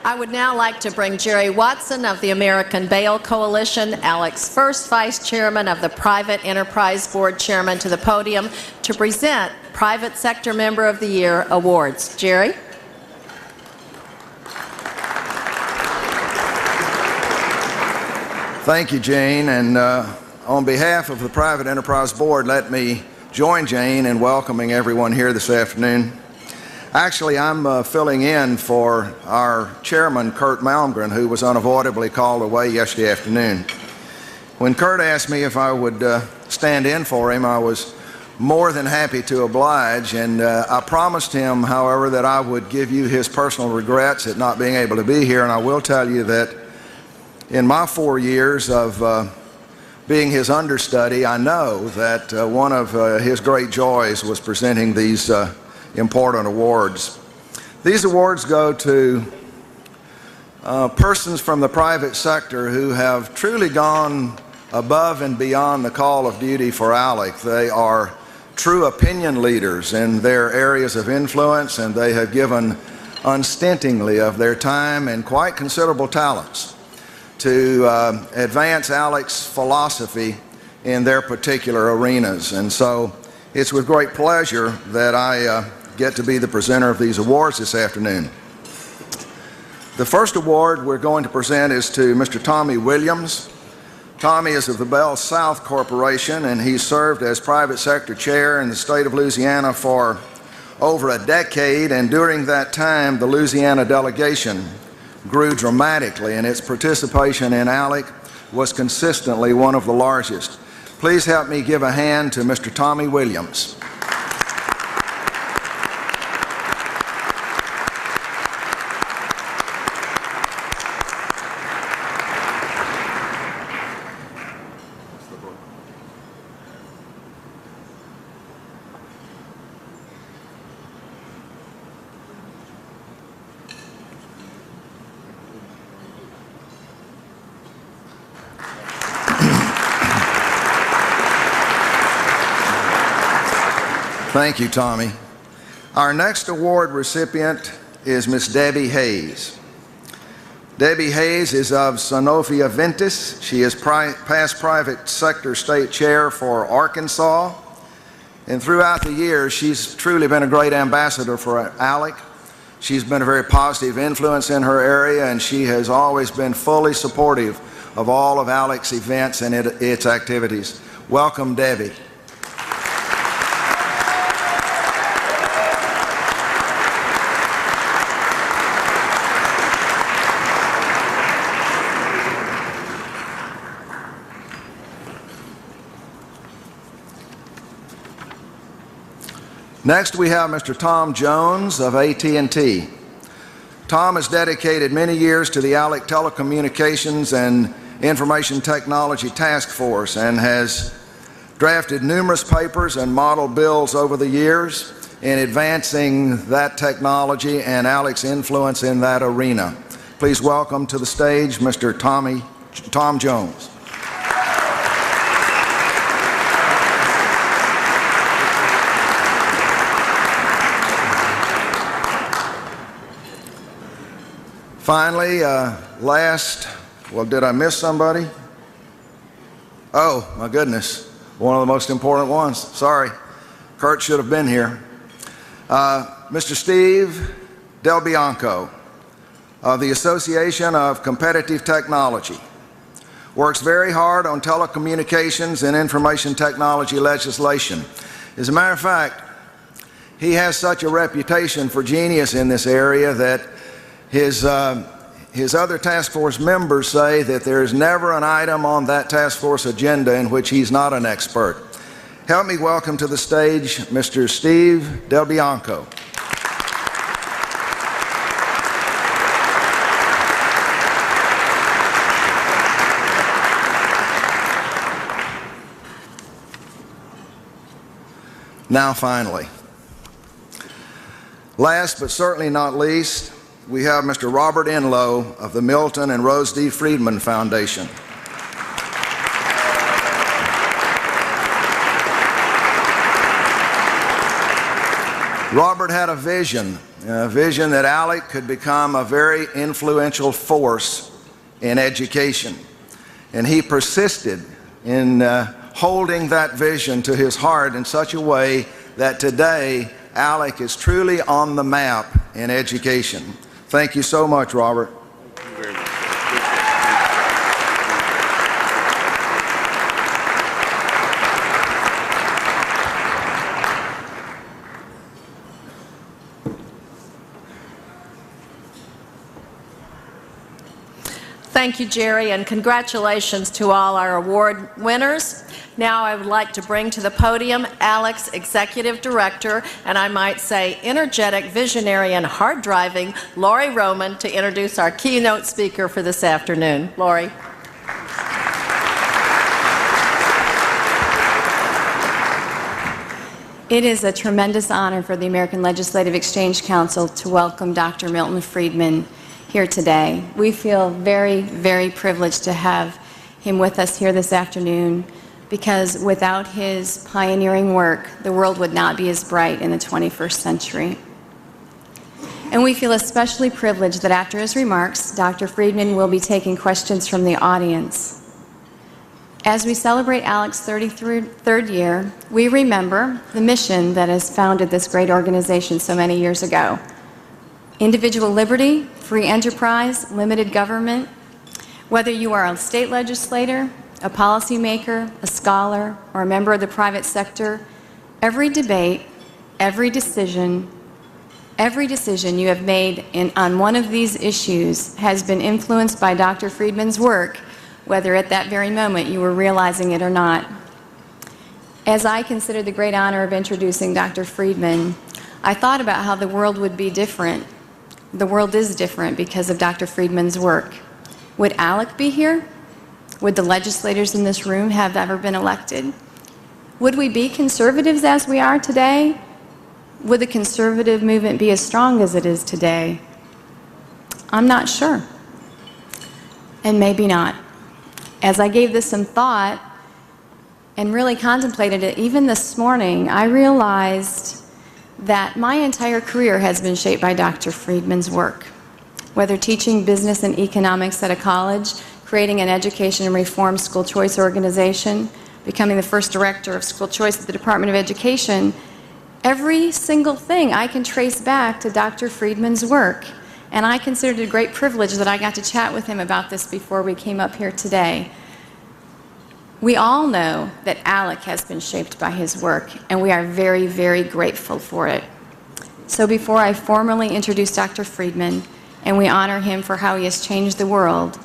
I would now like to bring Jerry Watson of the American Bail Coalition, ALEC's first Vice Chairman of the Private Enterprise Board Chairman, to the podium to present Private Sector Member of the Year awards. Jerry? Thank you, Jane, and on behalf of the Private Enterprise Board, let me join Jane in welcoming everyone here this afternoon. Actually, I'm filling in for our chairman, Kurt Malmgren, who was unavoidably called away yesterday afternoon. When Kurt asked me if I would stand in for him, I was more than happy to oblige, and I promised him, however, that I would give you his personal regrets at not being able to be here, and I will tell you that in my 4 years of being his understudy, I know that one of his great joys was presenting these important awards. These awards go to persons from the private sector who have truly gone above and beyond the call of duty for ALEC. They are true opinion leaders in their areas of influence, and they have given unstintingly of their time and quite considerable talents to advance ALEC's philosophy in their particular arenas. And so it's with great pleasure that I get to be the presenter of these awards this afternoon. The first award we're going to present is to Mr. Tommy Williams. Tommy is of the Bell South Corporation, and he served as private sector chair in the state of Louisiana for over a decade, and during that time the Louisiana delegation grew dramatically, and its participation in ALEC was consistently one of the largest. Please help me give a hand to Mr. Tommy Williams. Thank you, Tommy. Our next award recipient is Miss Debbie Hayes. Debbie Hayes is of Sanofi Aventis. She is past private sector state chair for Arkansas, and throughout the years she's truly been a great ambassador for ALEC. She's been a very positive influence in her area, and she has always been fully supportive of all of ALEC's events and its activities. Welcome, Debbie. Next, we have Mr. Tom Jones of AT&T. Tom has dedicated many years to the ALEC Telecommunications and Information Technology Task Force and has drafted numerous papers and model bills over the years in advancing that technology and ALEC's influence in that arena. Please welcome to the stage Mr. Tom Jones. Finally, did I miss somebody? Oh, my goodness, one of the most important ones. Sorry, Kurt should have been here. Mr. Steve Del Bianco of the Association of Competitive Technology works very hard on telecommunications and information technology legislation. As a matter of fact, he has such a reputation for genius in this area that his other task force members say that there is never an item on that task force agenda in which he's not an expert. Help me welcome to the stage Mr. Steve Del Bianco. Now finally, last but certainly not least, we have Mr. Robert Enlow of the Milton and Rose D. Friedman Foundation. Robert had a vision that Alec could become a very influential force in education. And he persisted in holding that vision to his heart in such a way that today Alec is truly on the map in education. Thank you so much, Robert. Thank you very much. Thank you, Jerry, and congratulations to all our award winners. Now I would like to bring to the podium Alec's Executive Director, and I might say energetic, visionary, and hard-driving, Lori Roman, to introduce our keynote speaker for this afternoon. Lori. It is a tremendous honor for the American Legislative Exchange Council to welcome Dr. Milton Friedman here today. We feel very, very privileged to have him with us here this afternoon, because without his pioneering work, the world would not be as bright in the 21st century. And we feel especially privileged that after his remarks, Dr. Friedman will be taking questions from the audience. As we celebrate Alec's 33rd year, we remember the mission that has founded this great organization so many years ago. Individual liberty, free enterprise, limited government. Whether you are a state legislator, a policymaker, a scholar, or a member of the private sector, every debate, every decision you have made on one of these issues has been influenced by Dr. Friedman's work, whether at that very moment you were realizing it or not. As I considered the great honor of introducing Dr. Friedman, I thought about how the world would be different. The world is different because of Dr. Friedman's work. Would Alec be here? Would the legislators in this room have ever been elected? Would we be conservatives as we are today? Would the conservative movement be as strong as it is today? I'm not sure. And maybe not. As I gave this some thought and really contemplated it, even this morning, I realized that my entire career has been shaped by Dr. Friedman's work. Whether teaching business and economics at a college, creating an education and reform school choice organization, becoming the first director of school choice at the Department of Education, every single thing I can trace back to Dr. Friedman's work. And I considered it a great privilege that I got to chat with him about this before we came up here today. We all know that Alec has been shaped by his work, and we are very, very grateful for it. So before I formally introduce Dr. Friedman, and we honor him for how he has changed the world,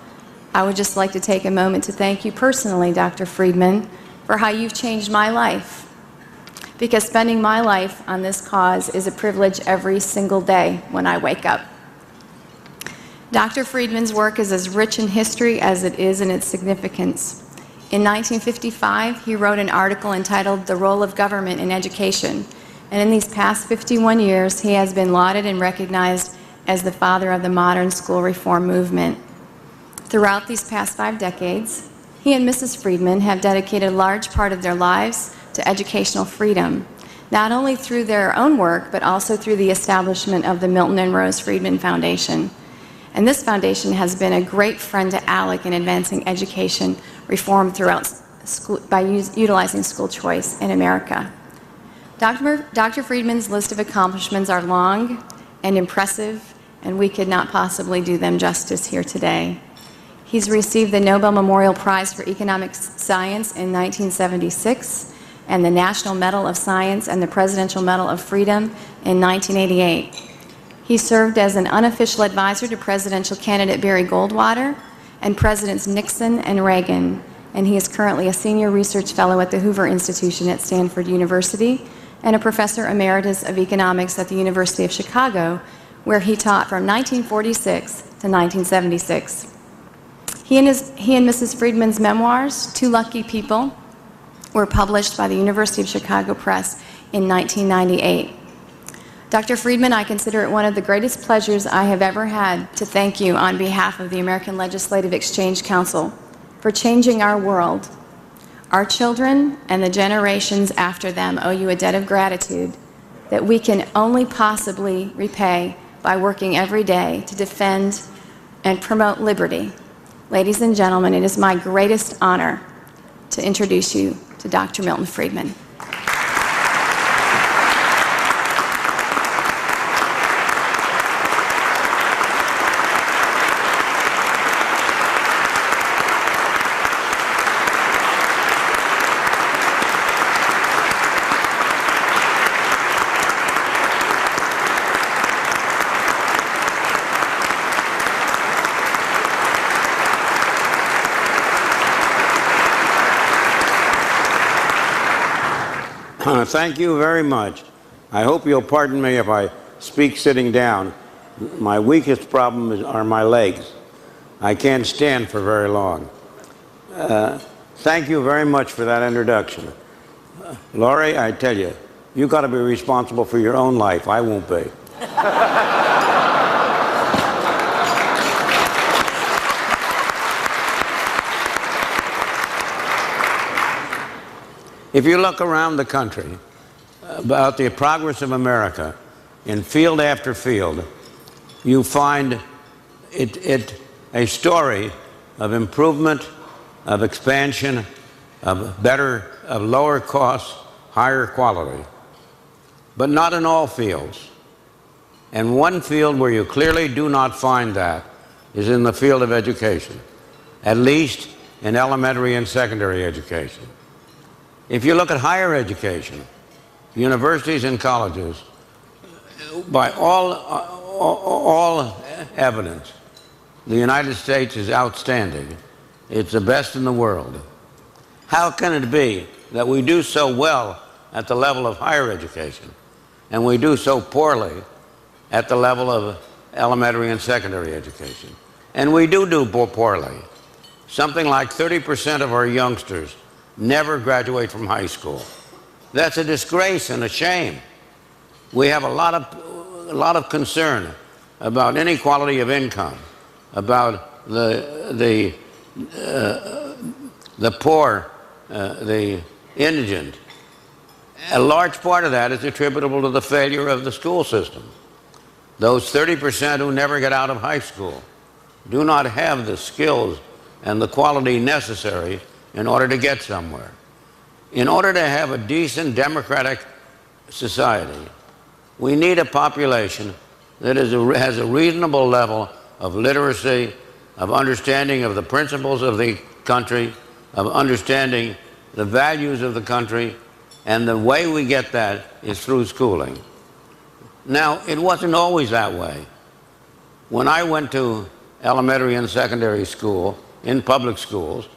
I would just like to take a moment to thank you personally, Dr. Friedman, for how you've changed my life. Because spending my life on this cause is a privilege every single day when I wake up. Dr. Friedman's work is as rich in history as it is in its significance. In 1955, he wrote an article entitled "The Role of Government in Education," and in these past 51 years, he has been lauded and recognized as the father of the modern school reform movement. Throughout these past 5 decades, he and Mrs. Friedman have dedicated a large part of their lives to educational freedom, not only through their own work, but also through the establishment of the Milton and Rose Friedman Foundation. And this foundation has been a great friend to Alec in advancing education reform throughout school by utilizing school choice in America. Dr. Friedman's list of accomplishments are long and impressive, and we could not possibly do them justice here today. He's received the Nobel Memorial Prize for Economic Science in 1976, and the National Medal of Science and the Presidential Medal of Freedom in 1988. He served as an unofficial advisor to presidential candidate Barry Goldwater and Presidents Nixon and Reagan, and he is currently a senior research fellow at the Hoover Institution at Stanford University and a professor emeritus of economics at the University of Chicago, where he taught from 1946 to 1976. He and Mrs. Friedman's memoirs, Two Lucky People, were published by the University of Chicago Press in 1998. Dr. Friedman, I consider it one of the greatest pleasures I have ever had to thank you on behalf of the American Legislative Exchange Council for changing our world. Our children and the generations after them owe you a debt of gratitude that we can only possibly repay by working every day to defend and promote liberty. Ladies and gentlemen, it is my greatest honor to introduce you to Dr. Milton Friedman. Thank you very much. I hope you'll pardon me if I speak sitting down. My weakest problem are my legs. I can't stand for very long. Thank you very much for that introduction. Laurie, I tell you, you've got to be responsible for your own life. I won't be. If you look around the country about the progress of America in field after field, you find it a story of improvement, of expansion, of lower costs, higher quality. But not in all fields. And one field where you clearly do not find that is in the field of education, at least in elementary and secondary education. If you look at higher education, universities and colleges, by all evidence, the United States is outstanding. It's the best in the world. How can it be that we do so well at the level of higher education and we do so poorly at the level of elementary and secondary education? And we do poorly. Something like 30% of our youngsters never graduate from high school. That's a disgrace and a shame. We have a lot of concern about inequality of income, about the poor, the indigent. A large part of that is attributable to the failure of the school system. Those 30% who never get out of high school do not have the skills and the quality necessary in order to get somewhere. In order to have a decent democratic society, we need a population that has a reasonable level of literacy, of understanding of the principles of the country, of understanding the values of the country, and the way we get that is through schooling. Now, it wasn't always that way. When I went to elementary and secondary school, in public schools,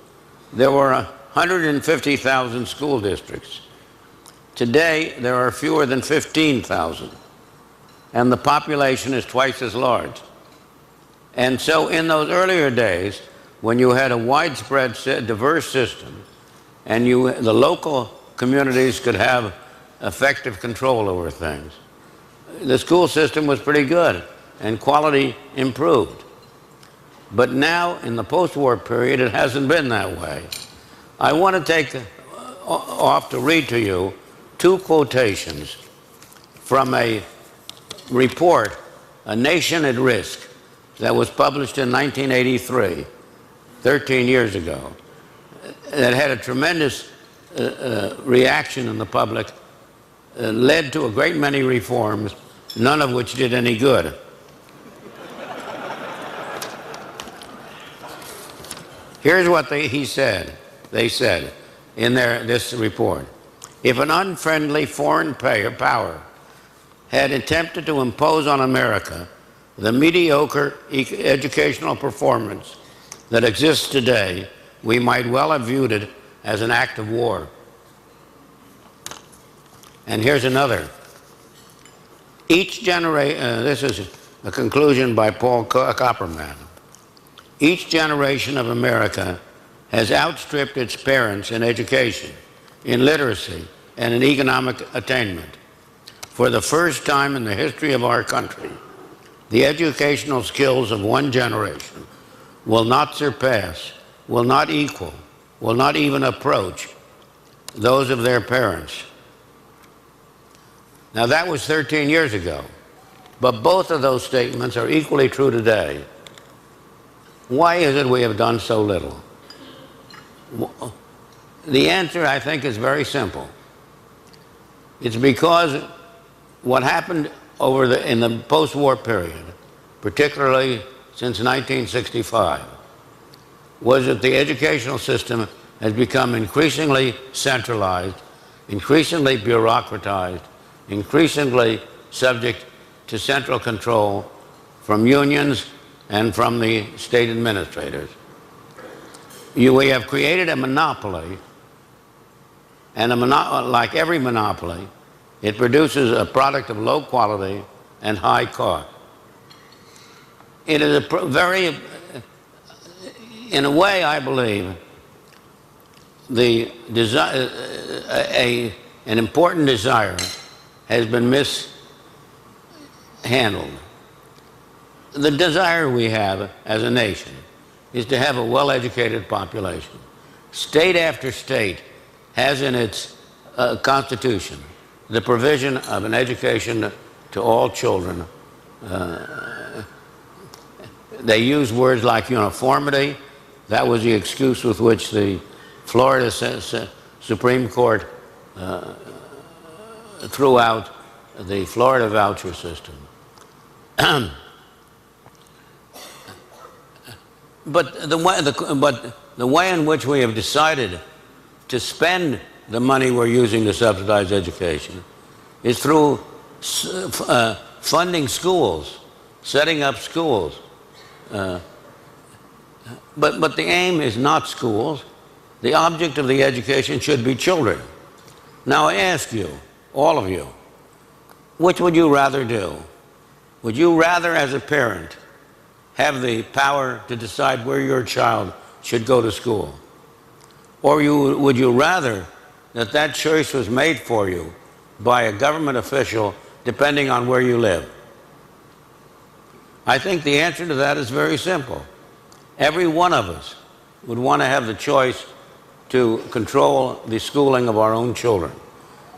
there were 150,000 school districts. Today, there are fewer than 15,000, and the population is twice as large. And so in those earlier days, when you had a widespread, diverse system, and the local communities could have effective control over things, the school system was pretty good, and quality improved. But now, in the post-war period, it hasn't been that way. I want to take off to read to you two quotations from a report, A Nation at Risk, that was published in 1983, 13 years ago, that had a tremendous reaction in the public, led to a great many reforms, none of which did any good. Here's what they said in this report. If an unfriendly foreign power had attempted to impose on America the mediocre educational performance that exists today, we might well have viewed it as an act of war. And here's another. Each generation, this is a conclusion by Paul Copperman. Each generation of America has outstripped its parents in education, in literacy, and in economic attainment. For the first time in the history of our country, the educational skills of one generation will not surpass, will not equal, will not even approach those of their parents. Now, that was 13 years ago, but both of those statements are equally true today. Why is it we have done so little? The answer, I think, is very simple. It's because what happened in the post-war period, particularly since 1965, was that the educational system has become increasingly centralized, increasingly bureaucratized, increasingly subject to central control from unions and from the state administrators. We have created a monopoly, and like every monopoly, it produces a product of low quality and high cost. It is in a way, I believe, an important desire has been mishandled. The desire we have as a nation is to have a well-educated population. State after state has in its constitution the provision of an education to all children. They use words like uniformity. That was the excuse with which the Florida Supreme Court threw out the Florida voucher system. But the way in which we have decided to spend the money we're using to subsidize education is through funding schools, setting up schools. But the aim is not schools. The object of the education should be children. Now I ask you, all of you, which would you rather do? Would you rather, as a parent, have the power to decide where your child should go to school? Or would you rather that that choice was made for you by a government official depending on where you live? I think the answer to that is very simple. Every one of us would want to have the choice to control the schooling of our own children.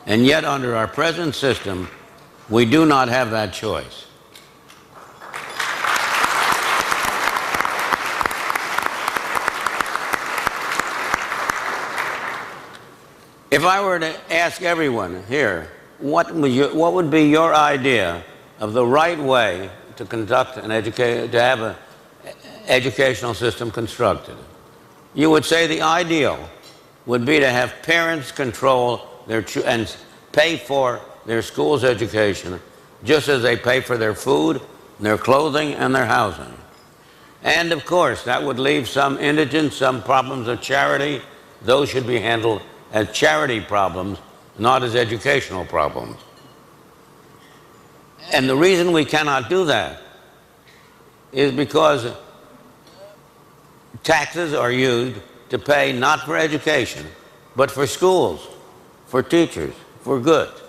And yet, under our present system, we do not have that choice. If I were to ask everyone here, what would be your idea of the right way to conduct to have an educational system constructed? You would say the ideal would be to have parents control and pay for their school's education just as they pay for their food, their clothing, and their housing. And of course, that would leave some indigent, some problems of charity. Those should be handled as charity problems, not as educational problems. And the reason we cannot do that is because taxes are used to pay not for education, but for schools, for teachers, for goods.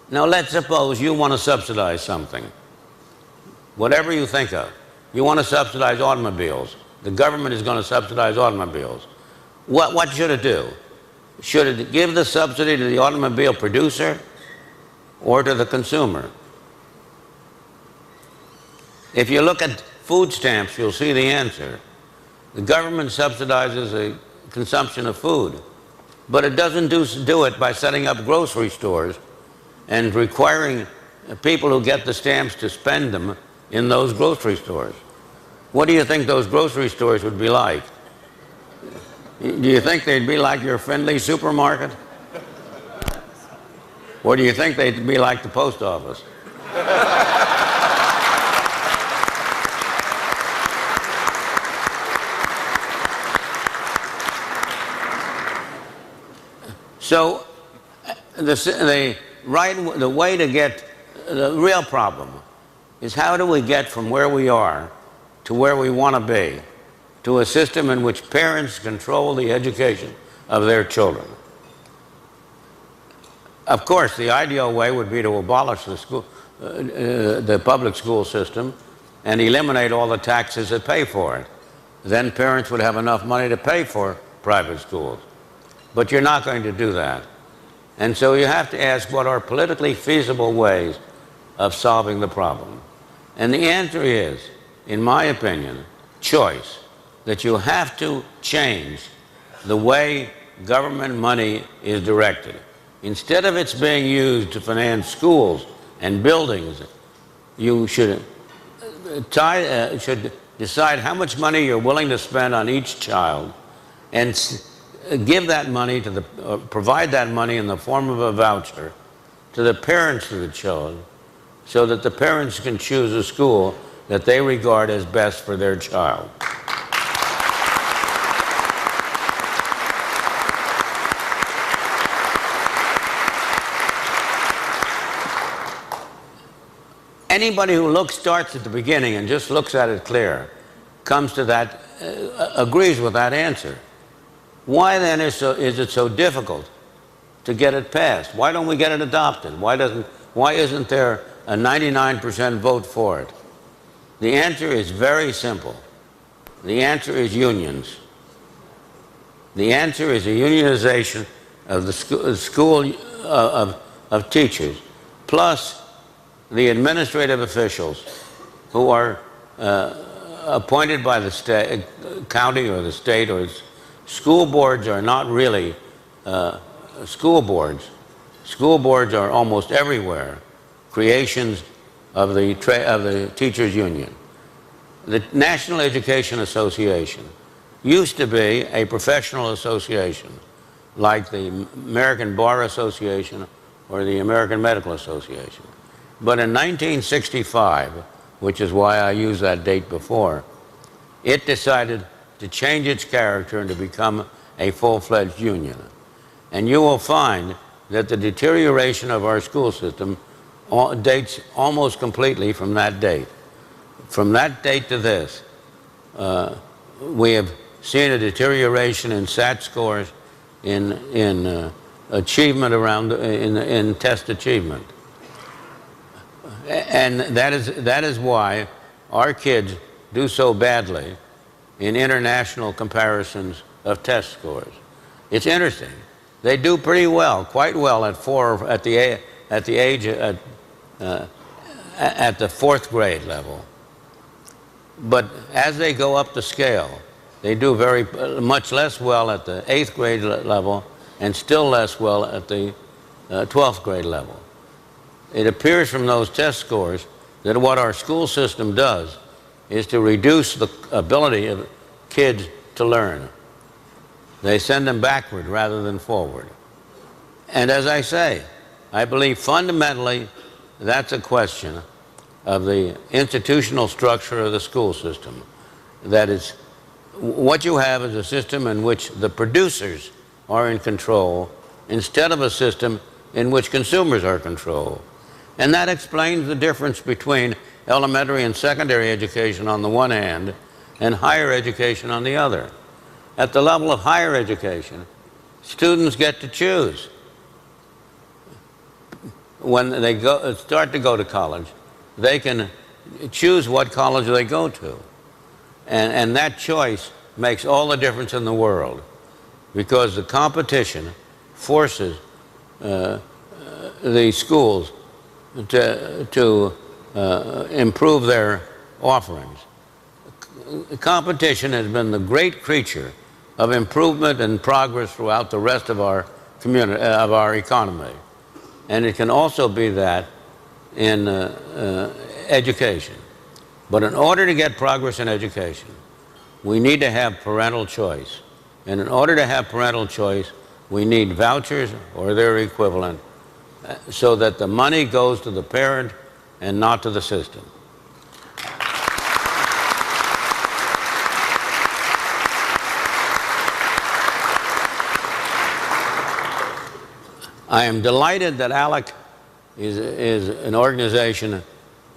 Now let's suppose you want to subsidize something, whatever you think of. You want to subsidize automobiles. The government is going to subsidize automobiles. What should it do? Should it give the subsidy to the automobile producer or to the consumer? If you look at food stamps, you'll see the answer. The government subsidizes the consumption of food, but it doesn't do it by setting up grocery stores and requiring people who get the stamps to spend them in those grocery stores. What do you think those grocery stores would be like? Do you think they'd be like your friendly supermarket? Or do you think they'd be like the post office? So the way to get the real problem is how do we get from where we are to where we want to be, to a system in which parents control the education of their children. Of course, the ideal way would be to abolish the public school system and eliminate all the taxes that pay for it. Then parents would have enough money to pay for private schools. But you're not going to do that. And so you have to ask what are politically feasible ways of solving the problem. And the answer is, in my opinion, choice. That you have to change the way government money is directed. Instead of it's being used to finance schools and buildings, you should decide how much money you're willing to spend on each child and give that money to provide that money in the form of a voucher to the parents of the children, so that the parents can choose a school that they regard as best for their child. Anybody who starts at the beginning and just looks at it clear, comes to that, agrees with that answer. Why then is it so difficult to get it passed? Why don't we get it adopted? Why isn't there a 99% vote for it? The answer is very simple. The answer is unions. The answer is a unionization of the school of teachers, plus the administrative officials who are appointed by the county or the state, or school boards are not really school boards. School boards are almost everywhere creations of the teachers' union. The National Education Association used to be a professional association like the American Bar Association or the American Medical Association. But in 1965, which is why I used that date before, it decided to change its character and to become a full-fledged union. And you will find that the deterioration of our school system dates almost completely from that date. From that date to this, we have seen a deterioration in SAT scores, in achievement in test achievement. And that is why our kids do so badly in international comparisons of test scores. It's interesting. They do pretty well, quite well at the fourth grade level. But as they go up the scale, they do very much less well at the 8th grade level and still less well at the 12th grade level. It appears from those test scores that what our school system does is to reduce the ability of kids to learn. They send them backward rather than forward. And as I say, I believe fundamentally that's a question of the institutional structure of the school system. That is, what you have is a system in which the producers are in control instead of a system in which consumers are controlled. And that explains the difference between elementary and secondary education on the one hand and higher education on the other. At the level of higher education, students get to choose. When they start to go to college, they can choose what college they go to. And that choice makes all the difference in the world, because the competition forces the schools to improve their offerings. Competition has been the great creature of improvement and progress throughout the rest of our community, of our economy. And it can also be that in education. But in order to get progress in education, we need to have parental choice. And in order to have parental choice, we need vouchers or their equivalent, so that the money goes to the parent and not to the system. I am delighted that ALEC is an organization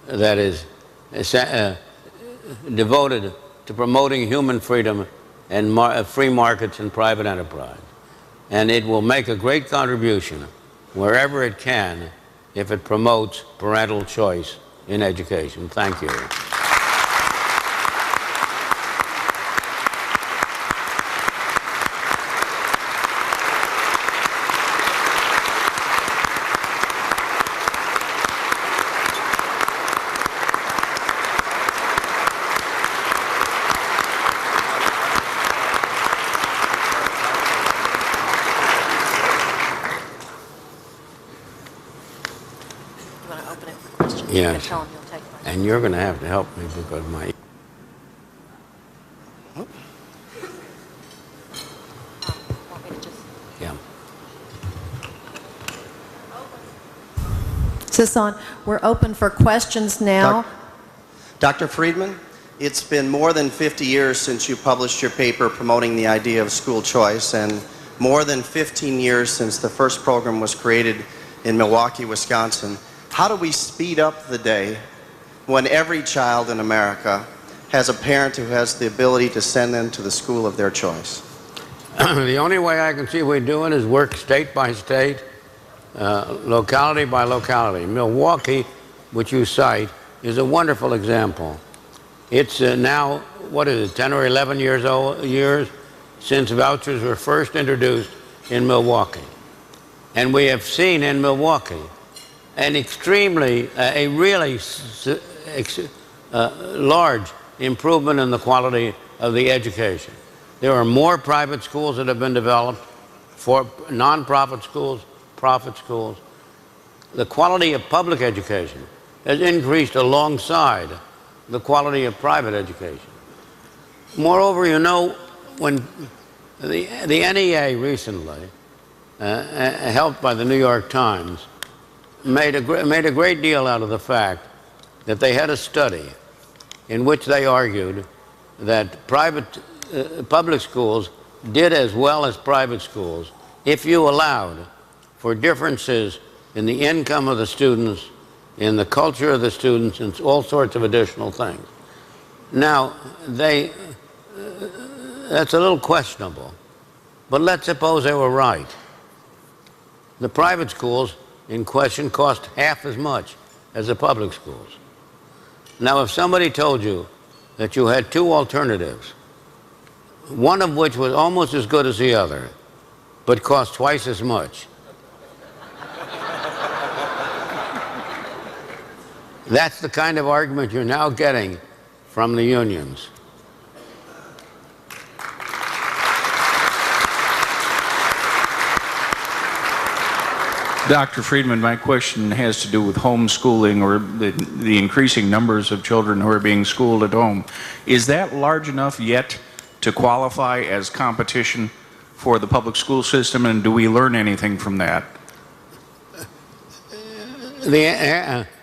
that is devoted to promoting human freedom and free markets and private enterprise. And it will make a great contribution wherever it can if it promotes parental choice in education. Thank you. Yes. Tell him you'll take my... And you're going to have to help me because my... Want me to just... Yeah. Is this on? We're open for questions now. Dr. Friedman, it's been more than 50 years since you published your paper promoting the idea of school choice, and more than 15 years since the first program was created in Milwaukee, Wisconsin. How do we speed up the day when every child in America has a parent who has the ability to send them to the school of their choice? The only way I can see we do it is work state by state, locality by locality. Milwaukee, which you cite, is a wonderful example. It's now, what is it, 10 or 11 years since vouchers were first introduced in Milwaukee. And we have seen in Milwaukee an extremely, a really large improvement in the quality of the education. There are more private schools that have been developed, for non-profit schools, profit schools. The quality of public education has increased alongside the quality of private education. Moreover, you know, when the NEA recently, helped by the New York Times, made a great deal out of the fact that they had a study in which they argued that public schools did as well as private schools if you allowed for differences in the income of the students, in the culture of the students, and all sorts of additional things. Now, that's a little questionable, but let's suppose they were right. The private schools in question cost half as much as the public schools. Now, if somebody told you that you had two alternatives, one of which was almost as good as the other, but cost twice as much, that's the kind of argument you're now getting from the unions. Dr. Friedman, my question has to do with homeschooling, or the increasing numbers of children who are being schooled at home. Is that large enough yet to qualify as competition for the public school system, and do we learn anything from that?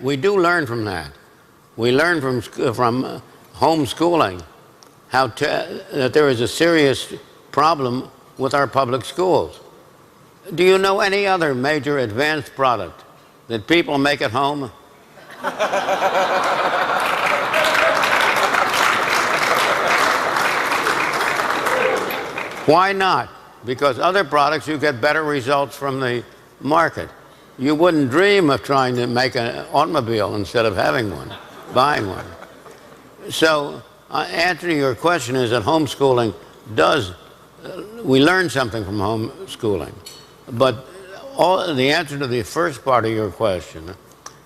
We do learn from that. We learn from homeschooling that there is a serious problem with our public schools. Do you know any other major advanced product that people make at home? Why not? Because other products you get better results from the market. You wouldn't dream of trying to make an automobile instead of having one, buying one. So, answer to your question is that homeschooling we learn something from homeschooling. But the answer to the first part of your question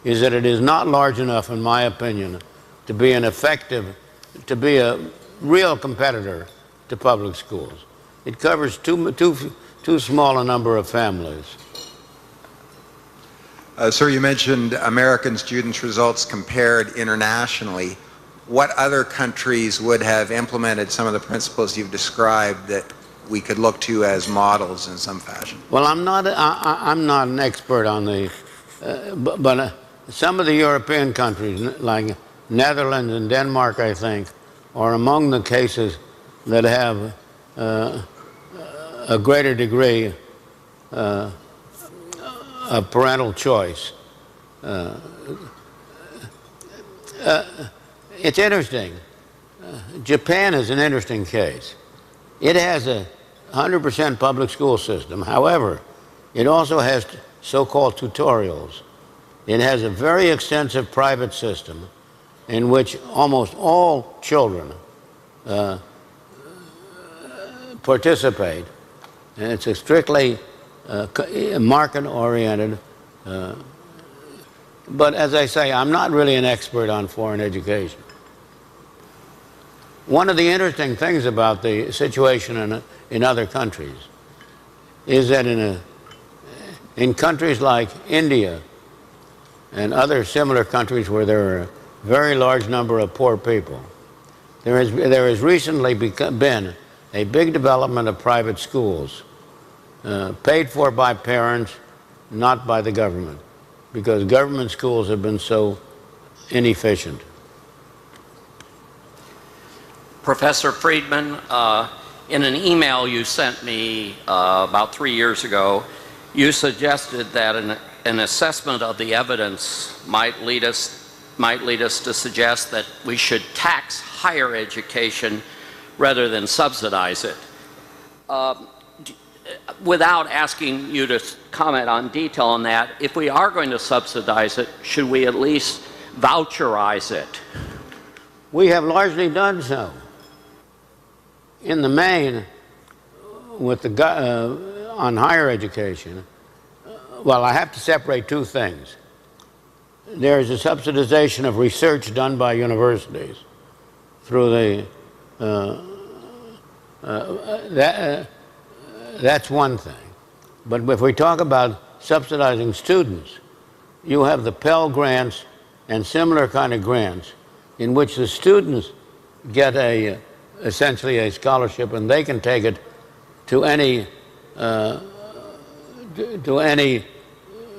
is that it is not large enough, in my opinion, to be to be a real competitor to public schools. It covers too small a number of families. Sir, you mentioned American students' results compared internationally. What other countries would have implemented some of the principles you've described that we could look to as models in some fashion? Well, I'm not an expert on but some of the European countries, like Netherlands and Denmark, I think, are among the cases that have a greater degree of parental choice. It's interesting. Japan is an interesting case. It has a 100% public school system. However, it also has so-called tutorials. It has a very extensive private system in which almost all children participate. And it's a strictly market-oriented. But as I say, I'm not really an expert on foreign education. One of the interesting things about the situation in other countries is that in countries like India and other similar countries where there are a very large number of poor people, there has recently been a big development of private schools, paid for by parents, not by the government, because government schools have been so inefficient. Professor Friedman, in an email you sent me about 3 years ago, you suggested that an assessment of the evidence might lead us to suggest that we should tax higher education rather than subsidize it. Without asking you to comment on detail on that, if we are going to subsidize it, should we at least voucherize it? We have largely done so. In the main, with on higher education, well, I have to separate two things. There is a subsidization of research done by universities through that's one thing. But if we talk about subsidizing students, you have the Pell Grants and similar kind of grants in which the students get essentially a scholarship, and they can take it to any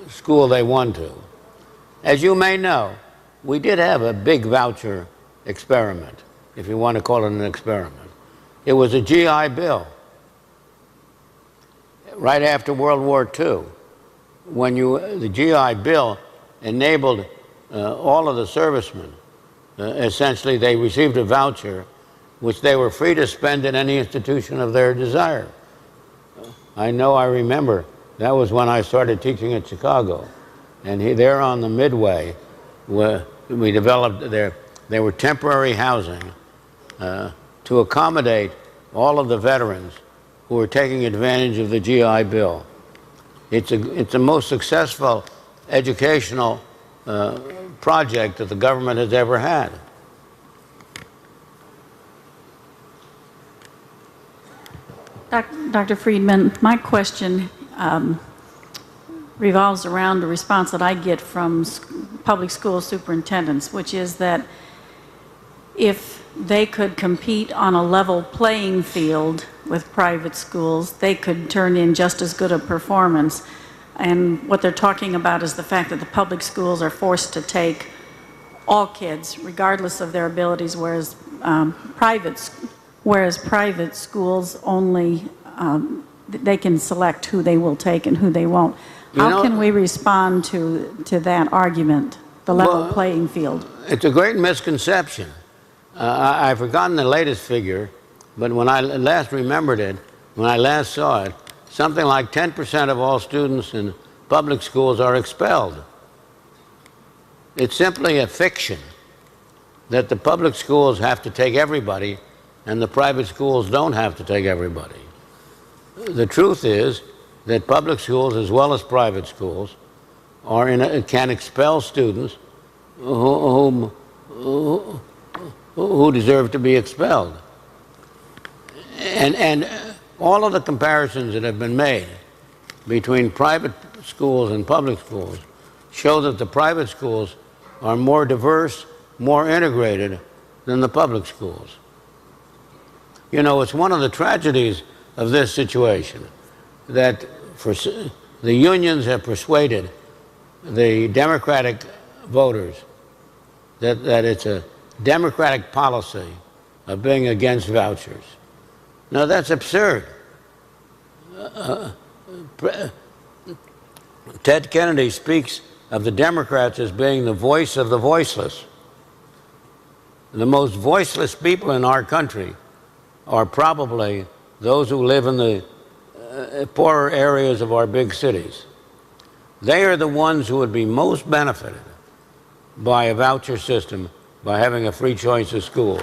school they want to. As you may know, we did have a big voucher experiment, if you want to call it an experiment. It was a GI Bill right after World War II, when the GI Bill enabled all of the servicemen, essentially they received a voucher which they were free to spend in any institution of their desire. I remember, that was when I started teaching at Chicago. And there on the Midway, we developed they were temporary housing to accommodate all of the veterans who were taking advantage of the GI Bill. It's the most successful educational project that the government has ever had. Dr. Friedman, my question revolves around the response that I get from public school superintendents, which is that if they could compete on a level playing field with private schools, they could turn in just as good a performance. And what they're talking about is the fact that the public schools are forced to take all kids, regardless of their abilities, whereas private schools only, they can select who they will take and who they won't. How can we respond to that argument, the level playing field? It's a great misconception. I've forgotten the latest figure, but when I last remembered it, when I last saw it, something like 10% of all students in public schools are expelled. It's simply a fiction that the public schools have to take everybody and the private schools don't have to take everybody. The truth is that public schools, as well as private schools, can expel students who deserve to be expelled. And all of the comparisons that have been made between private schools and public schools show that the private schools are more diverse, more integrated than the public schools. You know, it's one of the tragedies of this situation that the unions have persuaded the Democratic voters that it's a Democratic policy of being against vouchers. Now, that's absurd. Ted Kennedy speaks of the Democrats as being the voice of the voiceless. The most voiceless people in our country are probably those who live in the poorer areas of our big cities. They are the ones who would be most benefited by a voucher system, by having a free choice of school.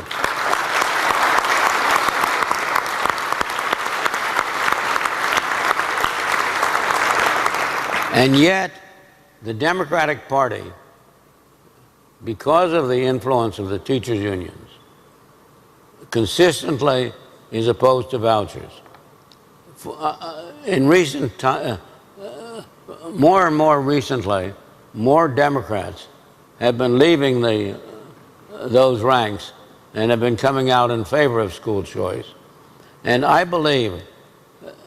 And yet, the Democratic Party, because of the influence of the teachers' unions, consistently is opposed to vouchers. In recent time, more and more recently, more Democrats have been leaving those ranks and have been coming out in favor of school choice. And I believe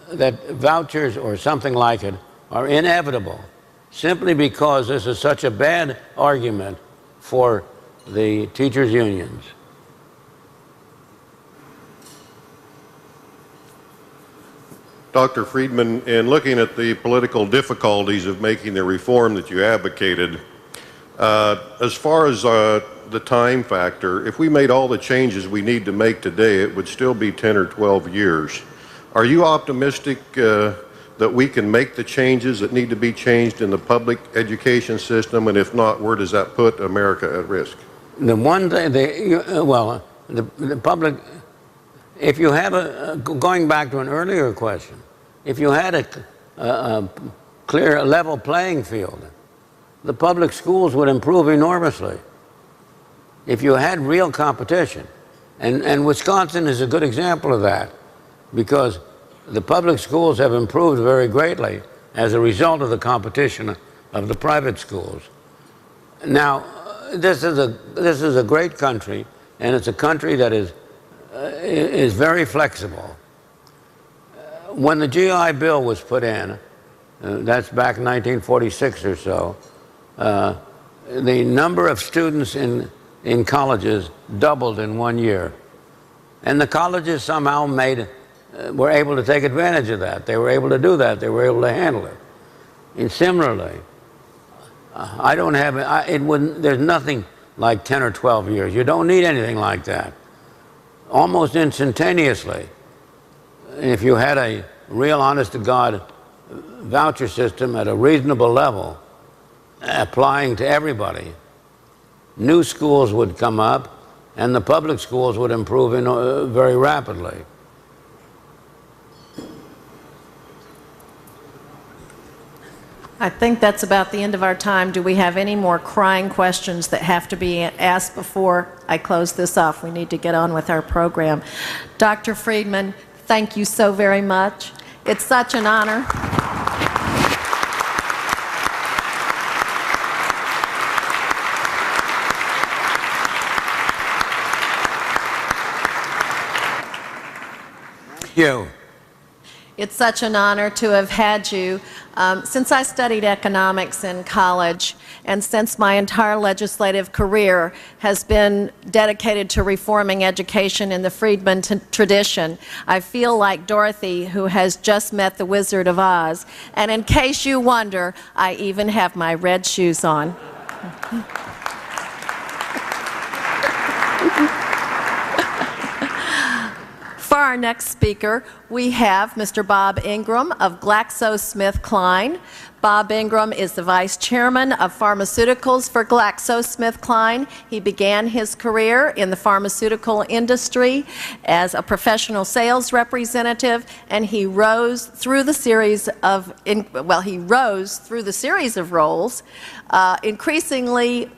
that vouchers or something like it are inevitable simply because this is such a bad argument for the teachers' unions. Dr. Friedman, in looking at the political difficulties of making the reform that you advocated, as far as the time factor, if we made all the changes we need to make today, it would still be 10 or 12 years. Are you optimistic that we can make the changes that need to be changed in the public education system? And if not, where does that put America at risk? The one thing, the public, if you have going back to an earlier question, if you had a clear, level playing field, the public schools would improve enormously. If you had real competition, and Wisconsin is a good example of that, because the public schools have improved very greatly as a result of the competition of the private schools. Now, this is a great country, and it's a country that is very flexible. When the GI Bill was put in, that's back in 1946 or so, the number of students in colleges doubled in 1 year. And the colleges somehow were able to take advantage of that. They were able to do that. They were able to handle it. And similarly, I don't have, there's nothing like 10 or 12 years. You don't need anything like that. Almost instantaneously, if you had a real honest-to-God voucher system at a reasonable level, applying to everybody, new schools would come up, and the public schools would improve very rapidly. I think that's about the end of our time. Do we have any more crying questions that have to be asked before I close this off? We need to get on with our program. Dr. Friedman, thank you so very much. It's such an honor. Thank you. It's such an honor to have had you. Since I studied economics in college, and since my entire legislative career has been dedicated to reforming education in the Friedman tradition, I feel like Dorothy, who has just met the Wizard of Oz. And in case you wonder, I even have my red shoes on. For our next speaker, we have Mr. Bob Ingram of GlaxoSmithKline. Bob Ingram is the Vice Chairman of Pharmaceuticals for GlaxoSmithKline. He began his career in the pharmaceutical industry as a professional sales representative, and he rose through the series of roles, increasingly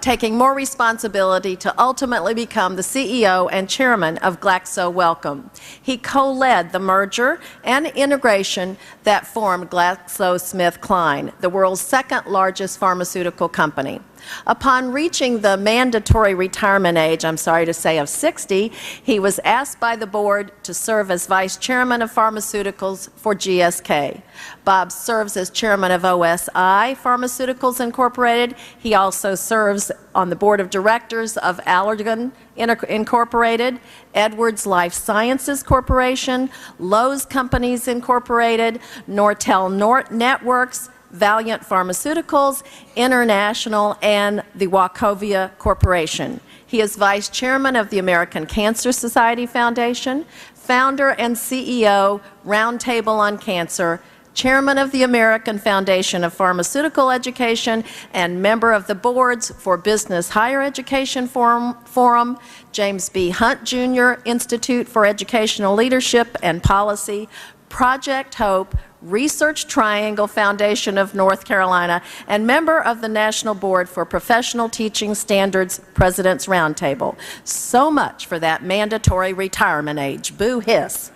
taking more responsibility to ultimately become the CEO and chairman of Glaxo Wellcome. He co-led the merger and integration that formed GlaxoSmithKline, the world's second largest pharmaceutical company. Upon reaching the mandatory retirement age, I'm sorry to say, of 60, he was asked by the board to serve as vice chairman of pharmaceuticals for GSK. Bob serves as chairman of OSI Pharmaceuticals Incorporated. He also serves on the board of directors of Allergan Incorporated, Edwards Life Sciences Corporation, Lowe's Companies Incorporated, Nortel Networks, Valiant Pharmaceuticals International, and the Wachovia Corporation. He is vice chairman of the American Cancer Society Foundation, founder and CEO, Roundtable on Cancer, chairman of the American Foundation of Pharmaceutical Education, and member of the boards for Business Higher Education Forum, James B. Hunt Jr. Institute for Educational Leadership and Policy, Project Hope, Research Triangle Foundation of North Carolina, and member of the National Board for Professional Teaching Standards President's Roundtable. So much for that mandatory retirement age. Boo hiss.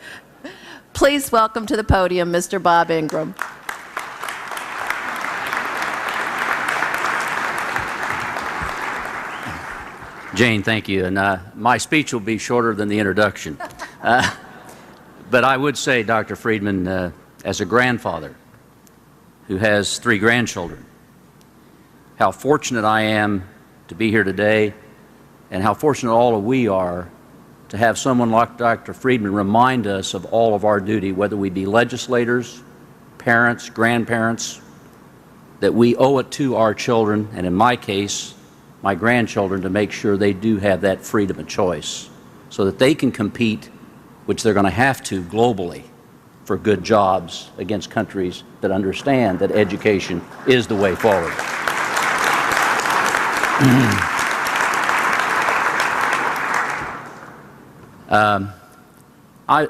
Please welcome to the podium Mr. Bob Ingram. Jane, thank you. And my speech will be shorter than the introduction. But I would say, Dr. Friedman, as a grandfather who has 3 grandchildren, how fortunate I am to be here today, and how fortunate all of we are to have someone like Dr. Friedman remind us of all of our duty, whether we be legislators, parents, grandparents, that we owe it to our children, and in my case, my grandchildren, to make sure they do have that freedom of choice so that they can compete, which they're going to have to globally, for good jobs against countries that understand that education is the way forward.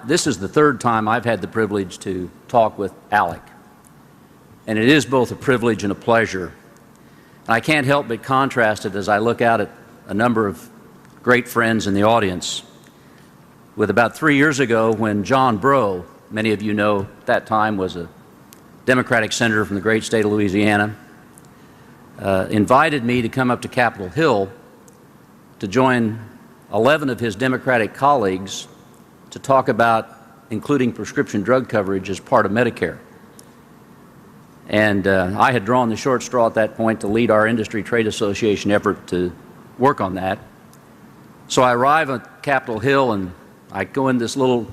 This is the 3rd time I've had the privilege to talk with Alec, and it is both a privilege and a pleasure. And I can't help but contrast it as I look out at a number of great friends in the audience with about 3 years ago when John Breaux, many of you know at that time was a Democratic senator from the great state of Louisiana, invited me to come up to Capitol Hill to join 11 of his Democratic colleagues to talk about including prescription drug coverage as part of Medicare. And I had drawn the short straw at that point to lead our industry trade association effort to work on that. So I arrive at Capitol Hill and I go in this little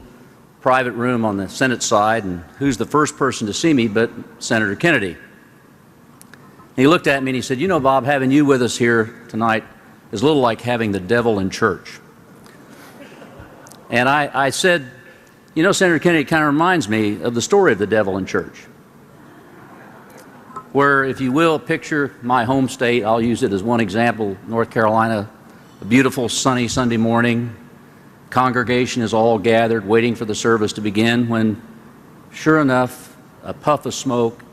private room on the Senate side, and who's the first person to see me but Senator Kennedy. And he looked at me and he said, "You know, Bob, having you with us here tonight is a little like having the devil in church." And I said, "You know, Senator Kennedy, it kind of reminds me of the story of the devil in church, where, if you will, picture my home state. I'll use it as one example, North Carolina, a beautiful sunny Sunday morning. Congregation is all gathered waiting for the service to begin when, sure enough, a puff of smoke,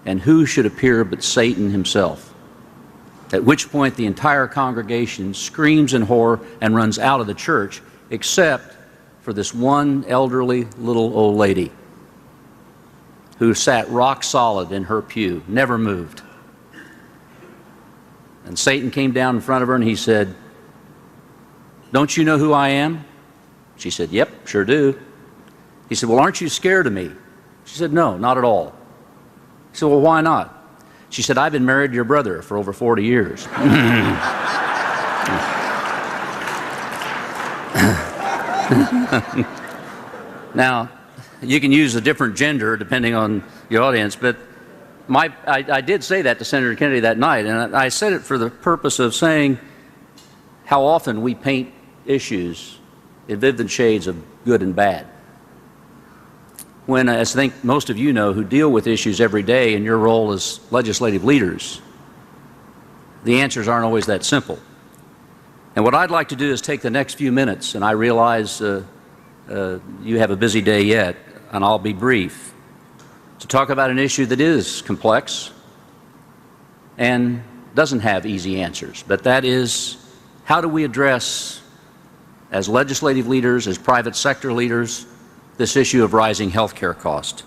and who should appear but Satan himself, at which point the entire congregation screams in horror and runs out of the church, except for this one elderly little old lady who sat rock solid in her pew, never moved. And Satan came down in front of her and he said, 'Don't you know who I am?' She said, 'Yep, sure do.' He said, 'Well, aren't you scared of me?' She said, 'No, not at all.' He said, 'Well, why not?' She said, 'I've been married to your brother for over 40 years. Now, you can use a different gender depending on your audience, but I did say that to Senator Kennedy that night, and I said it for the purpose of saying how often we paint issues in vivid shades of good and bad. When, as I think most of you know who deal with issues every day in your role as legislative leaders, the answers aren't always that simple. And what I'd like to do is take the next few minutes, and I realize you have a busy day yet, and I'll be brief, to talk about an issue that is complex and doesn't have easy answers, but that is, how do we address, as legislative leaders, as private sector leaders, this issue of rising health care cost?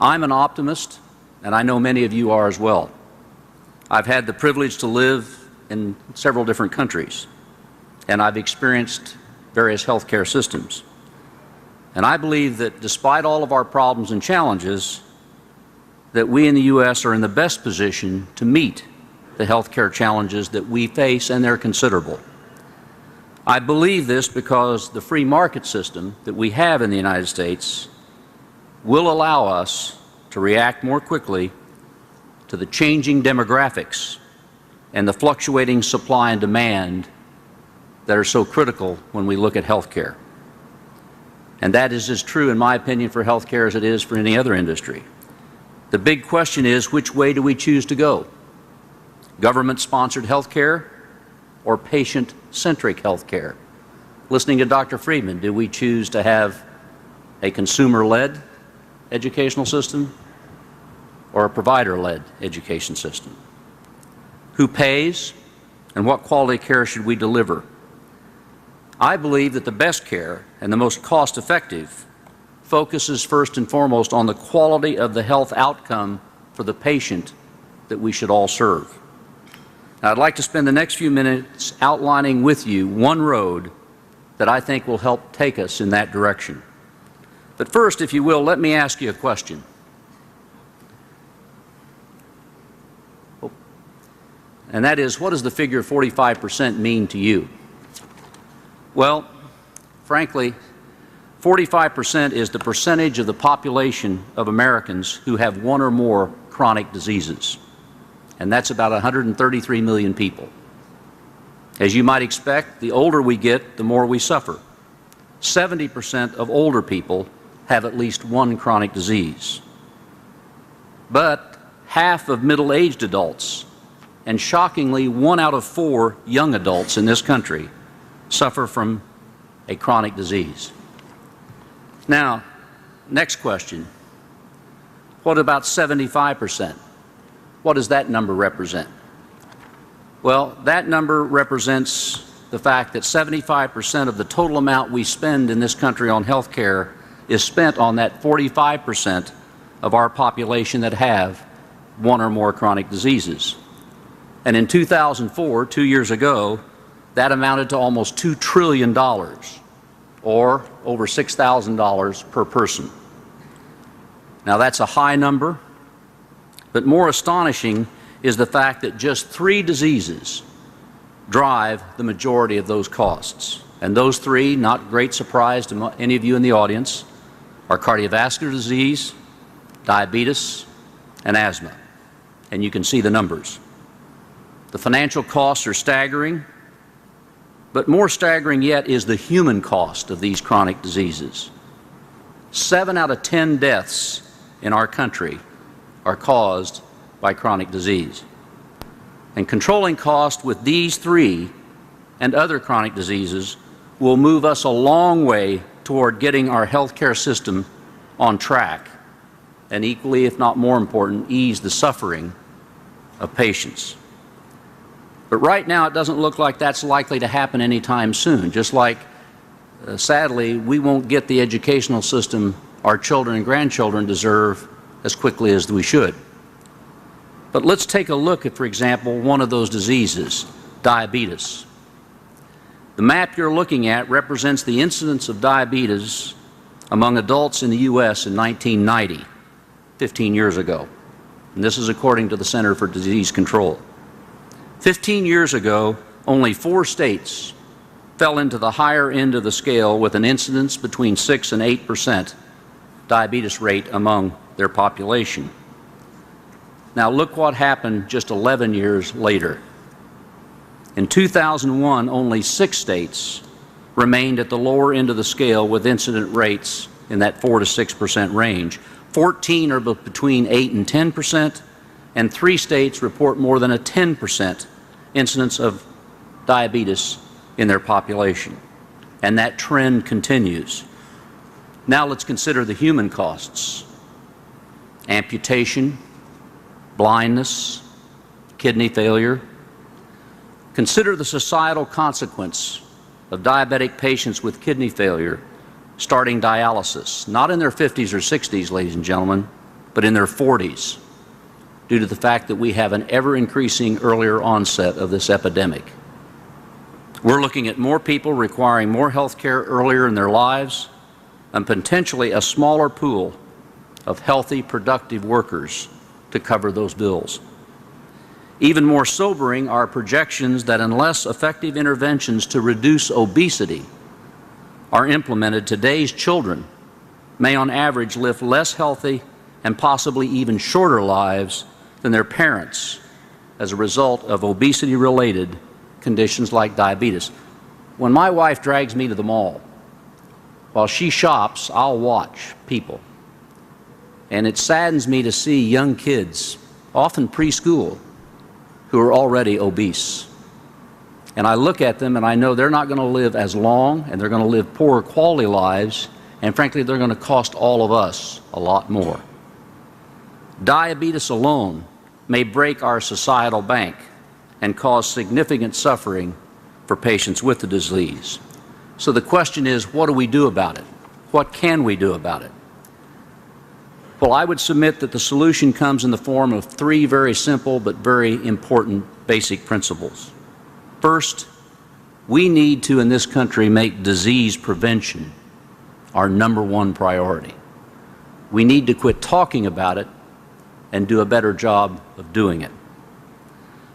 I'm an optimist, and I know many of you are as well. I've had the privilege to live in several different countries, and I've experienced various health care systems. And I believe that despite all of our problems and challenges, that we in the U.S. are in the best position to meet the health care challenges that we face, and they're considerable. I believe this because the free market system that we have in the United States will allow us to react more quickly to the changing demographics and the fluctuating supply and demand that are so critical when we look at health care. And that is as true, in my opinion, for health care as it is for any other industry. The big question is, which way do we choose to go? Government-sponsored health care or patient-centric health care? Listening to Dr. Friedman, do we choose to have a consumer-led educational system or a provider-led education system? Who pays, and what quality care should we deliver? I believe that the best care and the most cost-effective focuses first and foremost on the quality of the health outcome for the patient that we should all serve. Now, I'd like to spend the next few minutes outlining with you one road that I think will help take us in that direction. But first, if you will, let me ask you a question. And that is, what does the figure 45% mean to you? Well, frankly, 45% is the percentage of the population of Americans who have one or more chronic diseases. And that's about 133 million people. As you might expect, the older we get, the more we suffer. 70% of older people have at least one chronic disease. But half of middle-aged adults, and shockingly 1 out of 4 young adults in this country, suffer from a chronic disease. Now, next question. What about 75%? What does that number represent? Well, that number represents the fact that 75% of the total amount we spend in this country on health care is spent on that 45% of our population that have one or more chronic diseases. And in 2004, 2 years ago, that amounted to almost $2 trillion, or over $6,000 per person. Now, that's a high number, but more astonishing is the fact that just 3 diseases drive the majority of those costs. And those 3, not great surprise to any of you in the audience, are cardiovascular disease, diabetes, and asthma. And you can see the numbers. The financial costs are staggering, but more staggering yet is the human cost of these chronic diseases. 7 out of 10 deaths in our country are caused by chronic disease. And controlling costs with these 3 and other chronic diseases will move us a long way toward getting our healthcare system on track, and equally, if not more important, ease the suffering of patients. But right now, it doesn't look like that's likely to happen anytime soon, just like, sadly, we won't get the educational system our children and grandchildren deserve as quickly as we should. But let's take a look at, for example, one of those diseases, diabetes. The map you're looking at represents the incidence of diabetes among adults in the U.S. in 1990, 15 years ago. And this is according to the Center for Disease Control. 15 years ago, only 4 states fell into the higher end of the scale with an incidence between 6 and 8% diabetes rate among their population. Now look what happened just 11 years later. In 2001, only 6 states remained at the lower end of the scale with incident rates in that 4 to 6% range. 14 are between 8 and 10%, and 3 states report more than a 10% incidence of diabetes in their population. And that trend continues. Now let's consider the human costs. Amputation, blindness, kidney failure. Consider the societal consequence of diabetic patients with kidney failure starting dialysis, not in their 50s or 60s, ladies and gentlemen, but in their 40s, due to the fact that we have an ever-increasing earlier onset of this epidemic. We're looking at more people requiring more health care earlier in their lives, and potentially a smaller pool of healthy, productive workers to cover those bills. Even more sobering are projections that unless effective interventions to reduce obesity are implemented, today's children may on average live less healthy and possibly even shorter lives than their parents as a result of obesity-related conditions like diabetes. When my wife drags me to the mall, while she shops, I'll watch people. And it saddens me to see young kids, often preschool, who are already obese. And I look at them and I know they're not going to live as long, and they're going to live poorer quality lives, and frankly, they're going to cost all of us a lot more. Diabetes alone may break our societal bank and cause significant suffering for patients with the disease. So the question is, what do we do about it? What can we do about it? Well, I would submit that the solution comes in the form of three very simple but very important basic principles. First, we need to, in this country, make disease prevention our #1 priority. We need to quit talking about it and do a better job of doing it.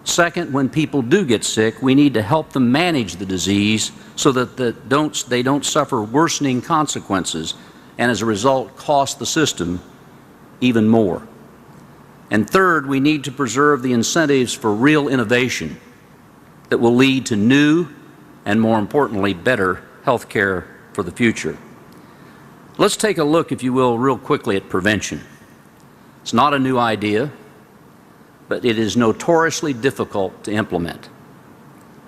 Second, when people do get sick, we need to help them manage the disease so that they don't suffer worsening consequences and as a result cost the system even more. And third, we need to preserve the incentives for real innovation that will lead to new and, more importantly, better health care for the future. Let's take a look, if you will, real quickly at prevention. It's not a new idea, but it is notoriously difficult to implement.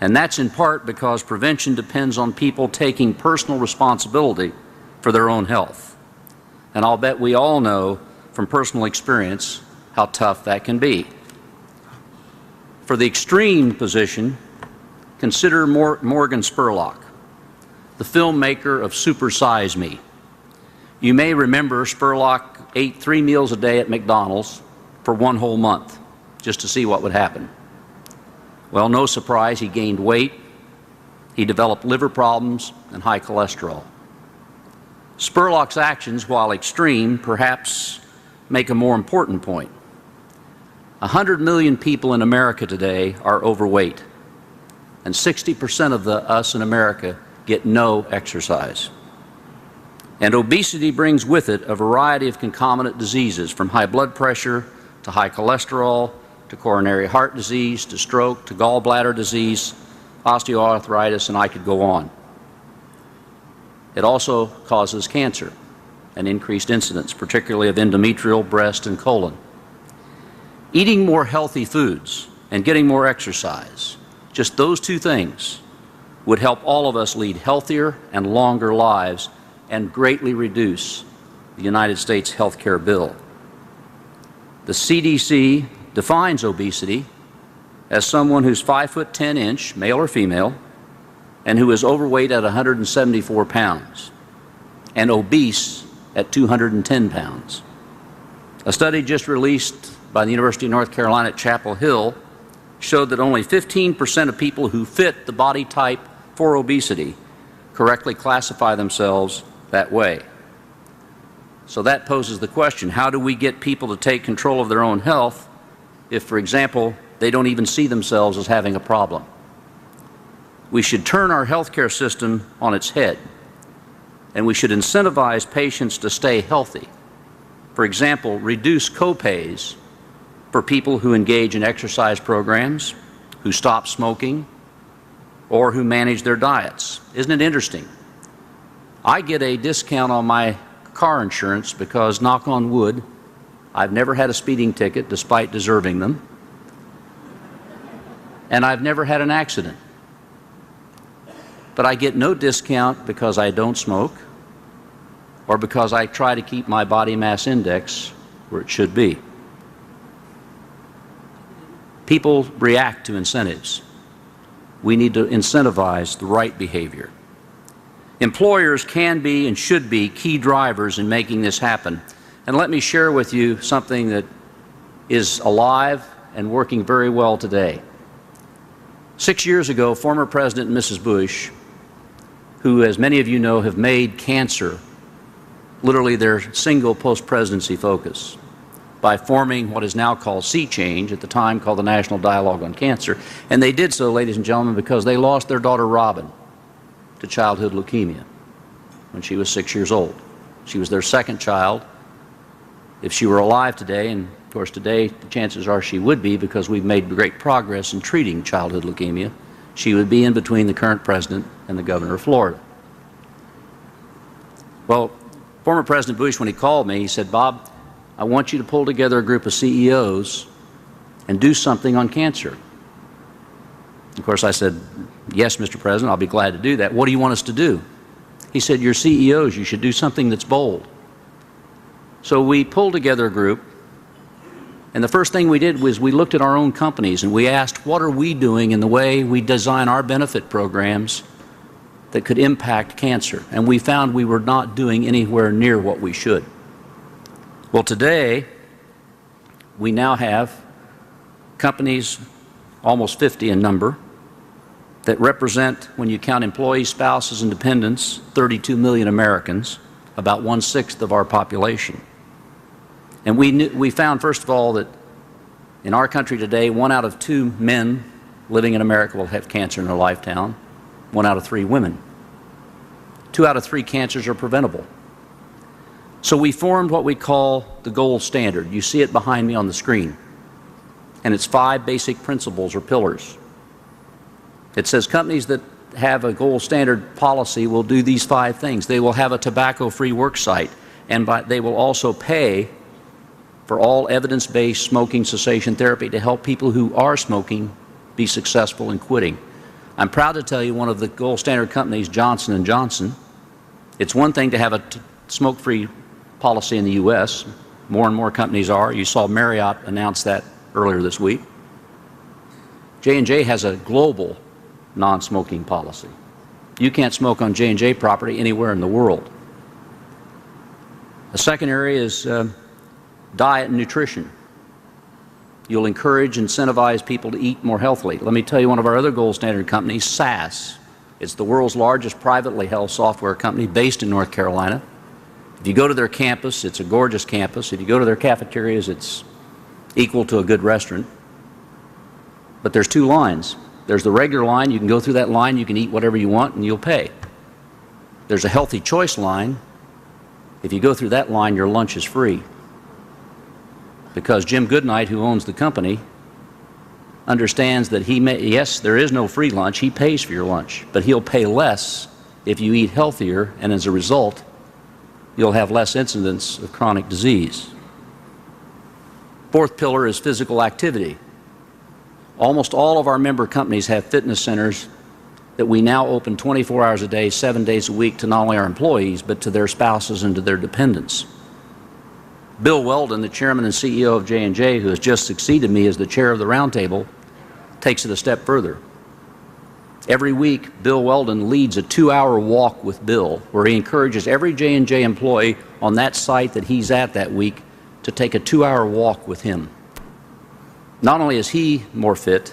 And that's in part because prevention depends on people taking personal responsibility for their own health. And I'll bet we all know from personal experience how tough that can be. For the extreme position, consider Morgan Spurlock, the filmmaker of Super Size Me. You may remember Spurlock ate 3 meals a day at McDonald's for 1 whole month just to see what would happen. Well, no surprise, he gained weight, he developed liver problems and high cholesterol. Spurlock's actions, while extreme, perhaps make a more important point. 100 million people in America today are overweight, and 60% of us in America get no exercise. And obesity brings with it a variety of concomitant diseases, from high blood pressure to high cholesterol to coronary heart disease to stroke to gallbladder disease, osteoarthritis, and I could go on. It also causes cancer and increased incidence, particularly of endometrial, breast, and colon. Eating more healthy foods and getting more exercise, just those two things, would help all of us lead healthier and longer lives and greatly reduce the United States health care bill. The CDC defines obesity as someone who's 5'10", male or female, and who is overweight at 174 pounds and obese at 210 pounds. A study just released by the University of North Carolina at Chapel Hill showed that only 15% of people who fit the body type for obesity correctly classify themselves that way. So that poses the question, how do we get people to take control of their own health if, for example, they don't even see themselves as having a problem? We should turn our healthcare system on its head, and we should incentivize patients to stay healthy. For example, reduce co-pays for people who engage in exercise programs, who stop smoking, or who manage their diets. Isn't it interesting? I get a discount on my car insurance because, knock on wood, I've never had a speeding ticket despite deserving them, and I've never had an accident. But I get no discount because I don't smoke or because I try to keep my body mass index where it should be. People react to incentives. We need to incentivize the right behavior. Employers can be and should be key drivers in making this happen. And let me share with you something that is alive and working very well today. 6 years ago, former President and Mrs. Bush, who, as many of you know, have made cancer literally their single post-presidency focus by forming what is now called Sea Change, at the time called the National Dialogue on Cancer. And they did so, ladies and gentlemen, because they lost their daughter Robin to childhood leukemia when she was 6 years old. She was their second child. If she were alive today, and of course today the chances are she would be because we've made great progress in treating childhood leukemia, she would be in between the current president and the governor of Florida. Well, former President Bush, when he called me, he said, "Bob, I want you to pull together a group of CEOs and do something on cancer." Of course, I said, "Yes, Mr. President, I'll be glad to do that. What do you want us to do?" He said, "You're CEOs, you should do something that's bold." So we pulled together a group, and the first thing we did was we looked at our own companies and we asked, what are we doing in the way we design our benefit programs that could impact cancer? And we found we were not doing anywhere near what we should. Well, today, we now have companies, almost 50 in number, that represent, when you count employees, spouses, and dependents, 32 million Americans, about 1/6 of our population. And we found, first of all, that in our country today, 1 out of 2 men living in America will have cancer in their lifetime, 1 out of 3 women. 2 out of 3 cancers are preventable. So we formed what we call the gold standard. You see it behind me on the screen. And it's 5 basic principles or pillars. It says companies that have a gold standard policy will do these 5 things. They will have a tobacco-free work site, and they will also pay for all evidence-based smoking cessation therapy to help people who are smoking be successful in quitting. I'm proud to tell you one of the gold standard companies, Johnson & Johnson, it's one thing to have a smoke-free policy in the U.S. More and more companies are. You saw Marriott announce that earlier this week. J&J has a global non-smoking policy. You can't smoke on J&J property anywhere in the world. The second area is diet and nutrition. You'll encourage, incentivize people to eat more healthily. Let me tell you one of our other gold standard companies, SAS. It's the world's largest privately held software company based in North Carolina. If you go to their campus, it's a gorgeous campus. If you go to their cafeterias, it's equal to a good restaurant. But there's 2 lines. There's the regular line. You can go through that line. You can eat whatever you want, and you'll pay. There's a healthy choice line. If you go through that line, your lunch is free. Because Jim Goodnight, who owns the company, understands that yes, there is no free lunch. He pays for your lunch. But he'll pay less if you eat healthier, and as a result, you'll have less incidence of chronic disease. 4th pillar is physical activity. Almost all of our member companies have fitness centers that we now open 24 hours a day, 7 days a week to not only our employees, but to their spouses and to their dependents. Bill Weldon, the chairman and CEO of J&J, who has just succeeded me as the chair of the roundtable, takes it a step further. Every week, Bill Weldon leads a 2-hour walk with Bill, where he encourages every J&J employee on that site that he's at that week to take a 2-hour walk with him. Not only is he more fit,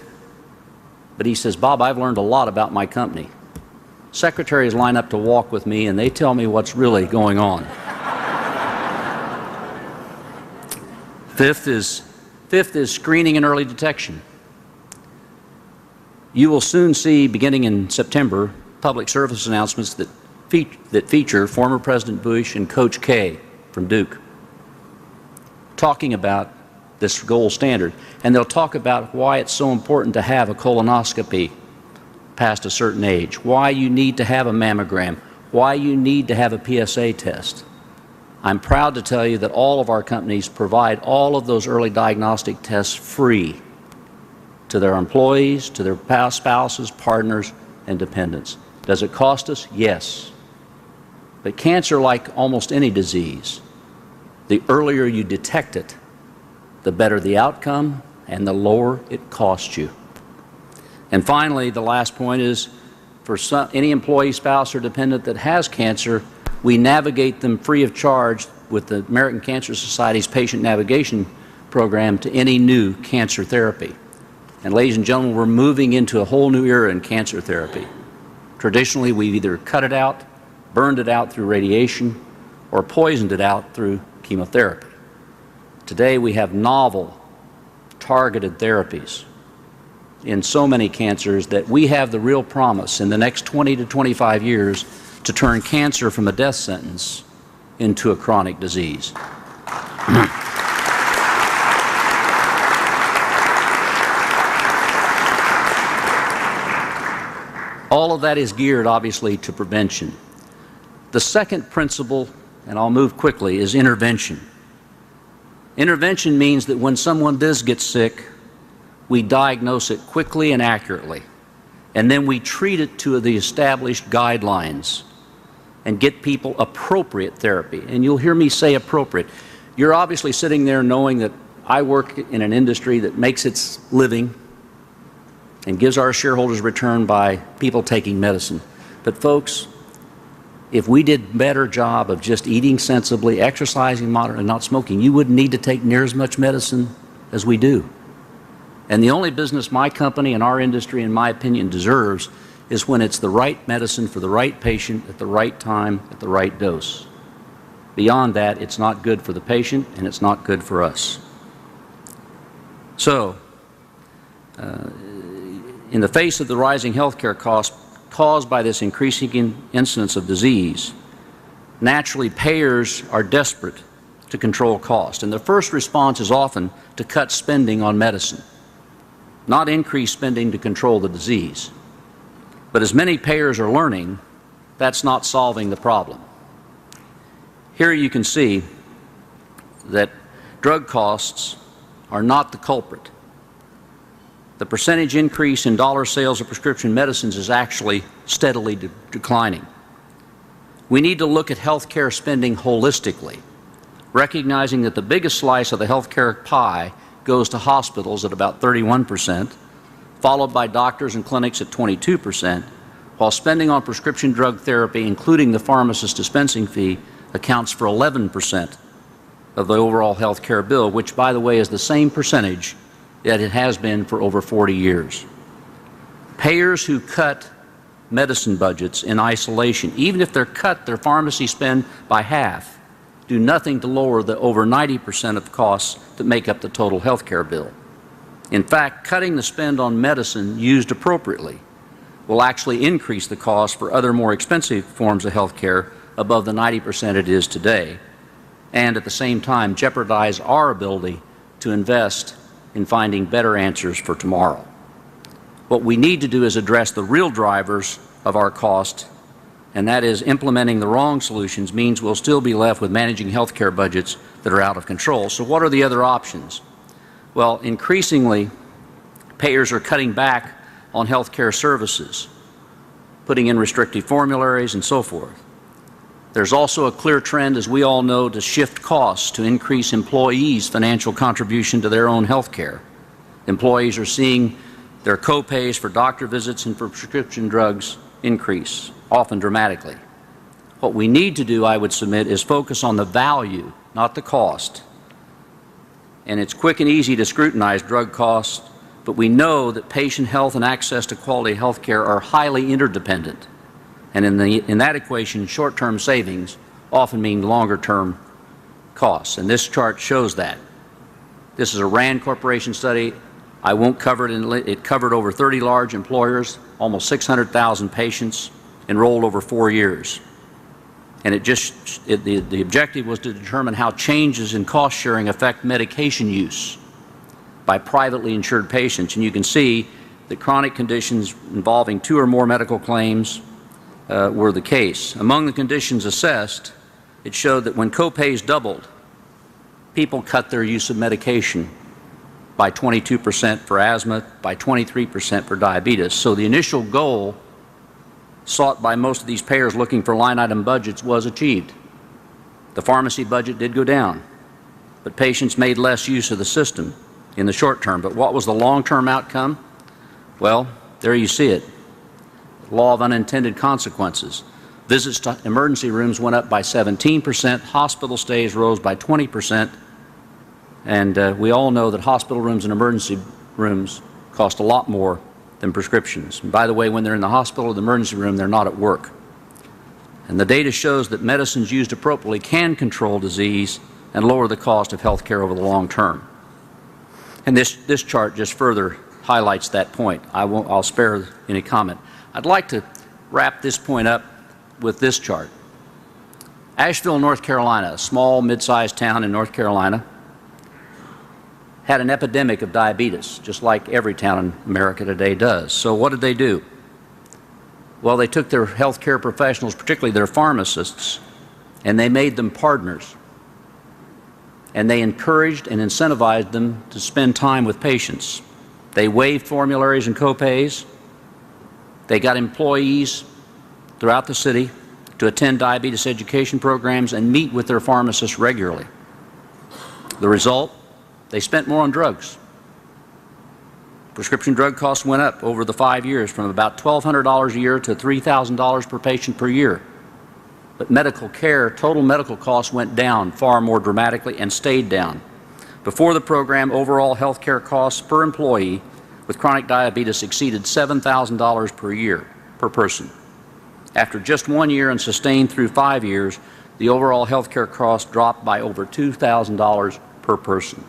but he says, Bob, I've learned a lot about my company. Secretaries line up to walk with me, and they tell me what's really going on. Fifth is screening and early detection. You will soon see, beginning in September, public service announcements that feature former President Bush and Coach K from Duke talking about this gold standard. And they'll talk about why it's so important to have a colonoscopy past a certain age, why you need to have a mammogram, why you need to have a PSA test. I'm proud to tell you that all of our companies provide all of those early diagnostic tests free to their employees, to their spouses, partners, and dependents. Does it cost us? Yes. But cancer, like almost any disease, the earlier you detect it, the better the outcome and the lower it costs you. And finally, the last point is, for any employee, spouse, or dependent that has cancer, we navigate them free of charge with the American Cancer Society's patient navigation program to any new cancer therapy. And ladies and gentlemen, we're moving into a whole new era in cancer therapy. Traditionally, we've either cut it out, burned it out through radiation, or poisoned it out through chemotherapy. Today, we have novel, targeted therapies in so many cancers that we have the real promise in the next 20 to 25 years to turn cancer from a death sentence into a chronic disease. All of that is geared, obviously, to prevention. The second principle, and I'll move quickly, is intervention. Intervention means that when someone does get sick, we diagnose it quickly and accurately, and then we treat it to the established guidelines and get people appropriate therapy. And you'll hear me say appropriate. You're obviously sitting there knowing that I work in an industry that makes its living and gives our shareholders return by people taking medicine. But folks, If we did a better job of just eating sensibly, exercising moderately, and not smoking, you wouldn't need to take near as much medicine as we do. And the only business my company and our industry, in my opinion, deserves is when it's the right medicine for the right patient at the right time at the right dose. Beyond that, it's not good for the patient and it's not good for us. So, in the face of the rising healthcare costs caused by this increasing incidence of disease, naturally payers are desperate to control cost. And the first response is often to cut spending on medicine, not increase spending to control the disease. But as many payers are learning, that's not solving the problem. Here you can see that drug costs are not the culprit. The percentage increase in dollar sales of prescription medicines is actually steadily declining. We need to look at healthcare spending holistically, recognizing that the biggest slice of the healthcare pie goes to hospitals at about 31%, followed by doctors and clinics at 22%, while spending on prescription drug therapy, including the pharmacist dispensing fee, accounts for 11% of the overall healthcare bill, which, by the way, is the same percentage that it has been for over 40 years. Payers who cut medicine budgets in isolation, even if they're cut their pharmacy spend by half, do nothing to lower the over 90% of costs that make up the total health care bill. In fact, cutting the spend on medicine used appropriately will actually increase the cost for other more expensive forms of health care above the 90% it is today, and at the same time jeopardize our ability to invest in finding better answers for tomorrow. What we need to do is address the real drivers of our cost, and that is implementing the wrong solutions means we'll still be left with managing health care budgets that are out of control. So what are the other options? Well, increasingly, payers are cutting back on health care services, putting in restrictive formularies and so forth. There's also a clear trend, as we all know, to shift costs to increase employees' financial contribution to their own health care. Employees are seeing their co-pays for doctor visits and for prescription drugs increase, often dramatically. What we need to do, I would submit, is focus on the value, not the cost. And it's quick and easy to scrutinize drug costs, but we know that patient health and access to quality health care are highly interdependent. And in that equation, short-term savings often mean longer-term costs. And this chart shows that. This is a RAND Corporation study. I won't cover it. It covered over 30 large employers, almost 600,000 patients, enrolled over 4 years. And the objective was to determine how changes in cost sharing affect medication use by privately insured patients. And you can see that chronic conditions involving 2 or more medical claims were the case. Among the conditions assessed, it showed that when co-pays doubled, people cut their use of medication by 22% for asthma, by 23% for diabetes. So the initial goal sought by most of these payers looking for line item budgets was achieved. The pharmacy budget did go down, but patients made less use of the system in the short term. But what was the long-term outcome? Well, there you see it. Law of unintended consequences. Visits to emergency rooms went up by 17%, hospital stays rose by 20%, and we all know that hospital rooms and emergency rooms cost a lot more than prescriptions. And by the way, when they're in the hospital or the emergency room, they're not at work. And the data shows that medicines used appropriately can control disease and lower the cost of health care over the long term. And this chart just further highlights that point. I'll spare any comment. I'd like to wrap this point up with this chart. Asheville, North Carolina, a small, mid-sized town in North Carolina, had an epidemic of diabetes, just like every town in America today does. So what did they do? Well, they took their healthcare professionals, particularly their pharmacists, and they made them partners. And they encouraged and incentivized them to spend time with patients. They waived formularies and co-pays. They got employees throughout the city to attend diabetes education programs and meet with their pharmacists regularly. The result? They spent more on drugs. Prescription drug costs went up over the 5 years from about $1,200 a year to $3,000 per patient per year. but medical care, total medical costs went down far more dramatically and stayed down. Before the program, overall health care costs per employee with chronic diabetes exceeded $7,000 per year per person. After just 1 year and sustained through 5 years, the overall health care costs dropped by over $2,000 per person.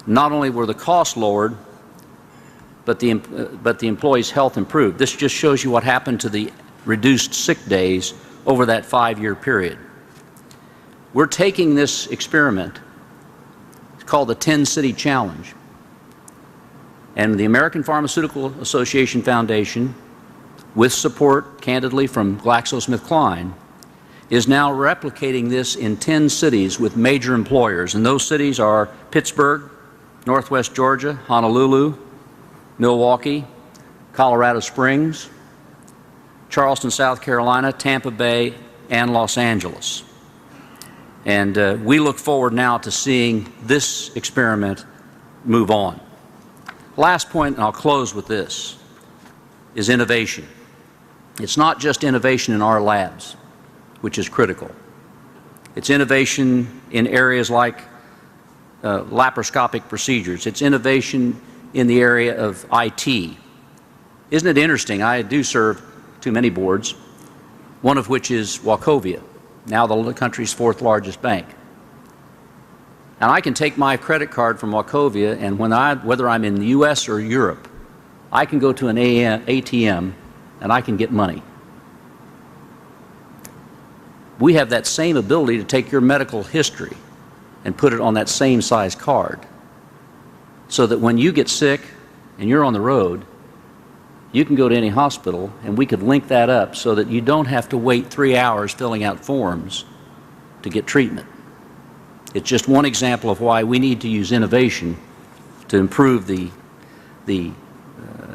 Not only were the costs lowered, but the employee's health improved. This just shows you what happened to the reduced sick days over that 5-year period. We're taking this experiment, it's called the 10-City Challenge, and the American Pharmaceutical Association Foundation, with support, candidly, from GlaxoSmithKline, is now replicating this in 10 cities with major employers, and those cities are Pittsburgh, Northwest Georgia, Honolulu, Milwaukee, Colorado Springs, Charleston, South Carolina, Tampa Bay, and Los Angeles. And we look forward now to seeing this experiment move on. Last point, and I'll close with this, is innovation. It's not just innovation in our labs, which is critical. It's innovation in areas like laparoscopic procedures. It's innovation in the area of IT. Isn't it interesting? I do serve too many boards, one of which is Wachovia, now the country's 4th largest bank. And I can take my credit card from Wachovia, and whether I'm in the US or Europe, I can go to an ATM and I can get money. We have that same ability to take your medical history and put it on that same size card, so that when you get sick and you're on the road, you can go to any hospital and we could link that up so that you don't have to wait 3 hours filling out forms to get treatment. It's just one example of why we need to use innovation to improve the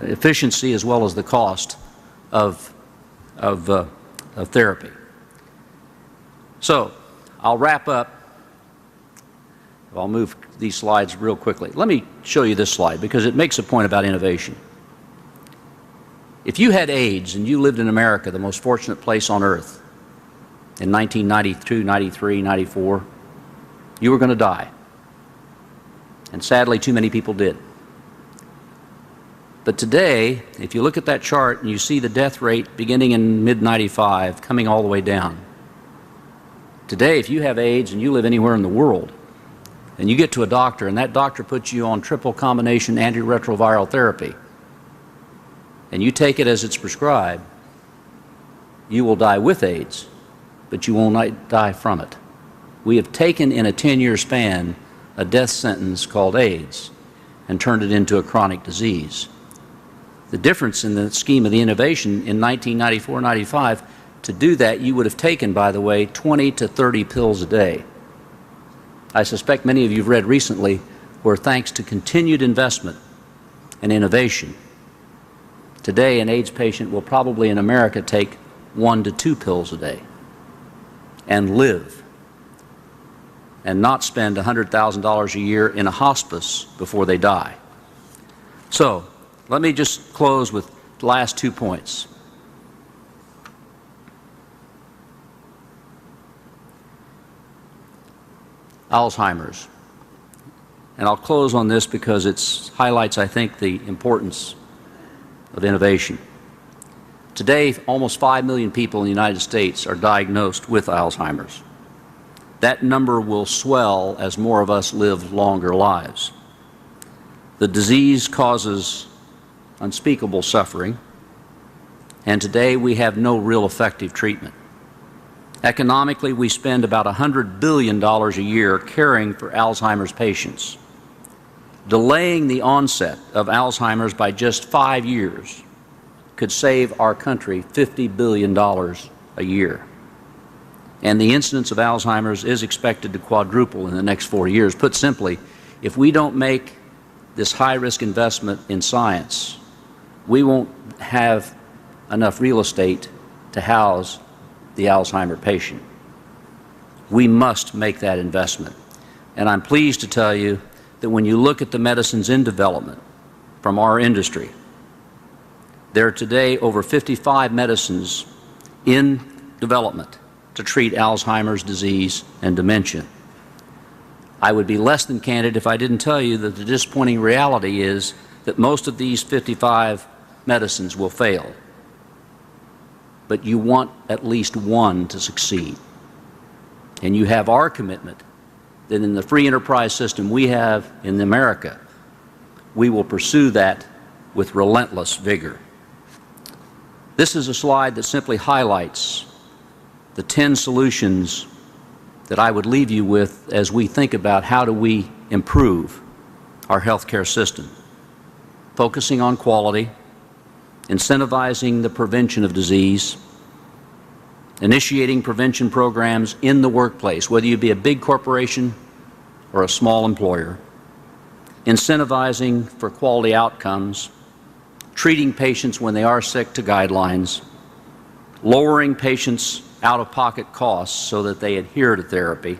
efficiency as well as the cost of therapy. So I'll wrap up. I'll move these slides real quickly. Let me show you this slide because it makes a point about innovation. If you had AIDS and you lived in America, the most fortunate place on earth, in 1992, 93, 94, you were going to die. And sadly, too many people did. But today, if you look at that chart and you see the death rate beginning in mid-95 coming all the way down. Today, if you have AIDS and you live anywhere in the world, and you get to a doctor and that doctor puts you on triple combination antiretroviral therapy, and you take it as it's prescribed, you will die with AIDS, but you will not die from it. We have taken in a 10-year span a death sentence called AIDS and turned it into a chronic disease. The difference in the scheme of the innovation in 1994-95, to do that you would have taken, by the way, 20 to 30 pills a day. I suspect many of you have read recently where, thanks to continued investment and innovation, today an AIDS patient will probably in America take 1 to 2 pills a day and live and not spend $100,000 a year in a hospice before they die. So let me just close with the last 2 points. Alzheimer's. And I'll close on this because it highlights, I think, the importance of innovation. Today, almost 5 million people in the United States are diagnosed with Alzheimer's. That number will swell as more of us live longer lives. The disease causes unspeakable suffering, and today we have no real effective treatment. Economically, we spend about $100 billion a year caring for Alzheimer's patients. Delaying the onset of Alzheimer's by just 5 years could save our country $50 billion a year. And the incidence of Alzheimer's is expected to quadruple in the next 4 years. Put simply, if we don't make this high-risk investment in science, we won't have enough real estate to house the Alzheimer patient. We must make that investment. And I'm pleased to tell you that when you look at the medicines in development from our industry, there are today over 55 medicines in development to treat Alzheimer's disease and dementia. I would be less than candid if I didn't tell you that the disappointing reality is that most of these 55 medicines will fail. But you want at least one to succeed. And you have our commitment that in the free enterprise system we have in America, we will pursue that with relentless vigor. This is a slide that simply highlights the 10 solutions that I would leave you with as we think about how do we improve our healthcare system. Focusing on quality, incentivizing the prevention of disease, initiating prevention programs in the workplace, whether you be a big corporation or a small employer, incentivizing for quality outcomes, treating patients when they are sick to guidelines, lowering patients' out-of-pocket costs so that they adhere to therapy,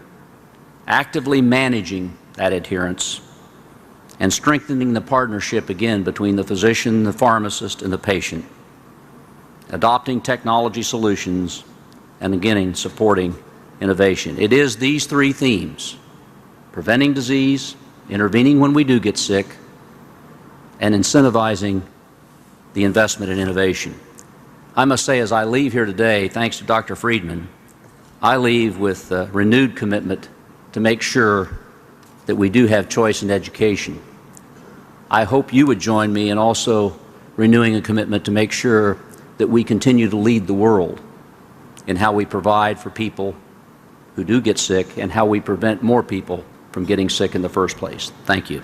actively managing that adherence, and strengthening the partnership again between the physician, the pharmacist, and the patient, adopting technology solutions, and again supporting innovation. It is these three themes: preventing disease, intervening when we do get sick, and incentivizing the investment in innovation. I must say, as I leave here today, thanks to Dr. Friedman, I leave with a renewed commitment to make sure that we do have choice in education. I hope you would join me in also renewing a commitment to make sure that we continue to lead the world in how we provide for people who do get sick and how we prevent more people from getting sick in the first place. Thank you.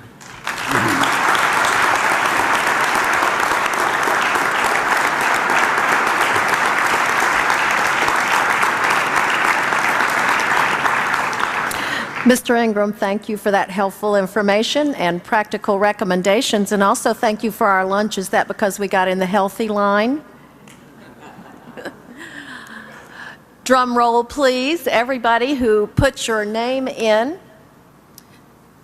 Mr. Ingram, thank you for that helpful information and practical recommendations, and also thank you for our lunch. Is that because we got in the healthy line? Drum roll, please. Everybody who put your name in.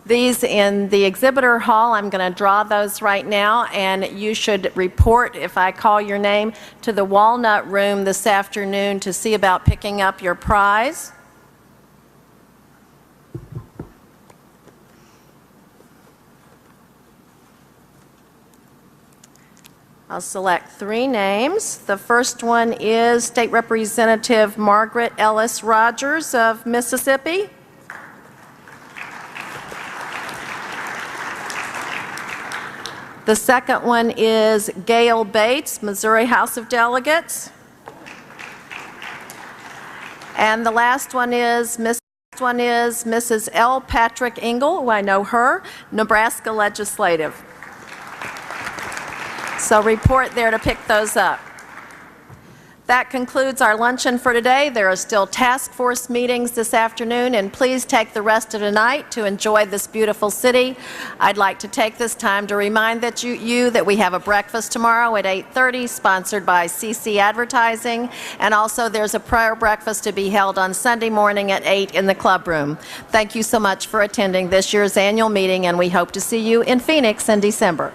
These in the exhibitor hall, I'm going to draw those right now, and you should report, if I call your name, to the Walnut Room this afternoon to see about picking up your prize. I'll select 3 names. The first one is State Representative Margaret Ellis Rogers of Mississippi. The second one is Gail Bates, Missouri House of Delegates. And the last one is Mrs. L. Patrick Engel, who I know her, Nebraska Legislative. So report there to pick those up. That concludes our luncheon for today. There are still task force meetings this afternoon, and please take the rest of the night to enjoy this beautiful city. I'd like to take this time to remind you that we have a breakfast tomorrow at 8:30, sponsored by CC Advertising, and also there's a prayer breakfast to be held on Sunday morning at 8 in the club room. Thank you so much for attending this year's annual meeting, and we hope to see you in Phoenix in December.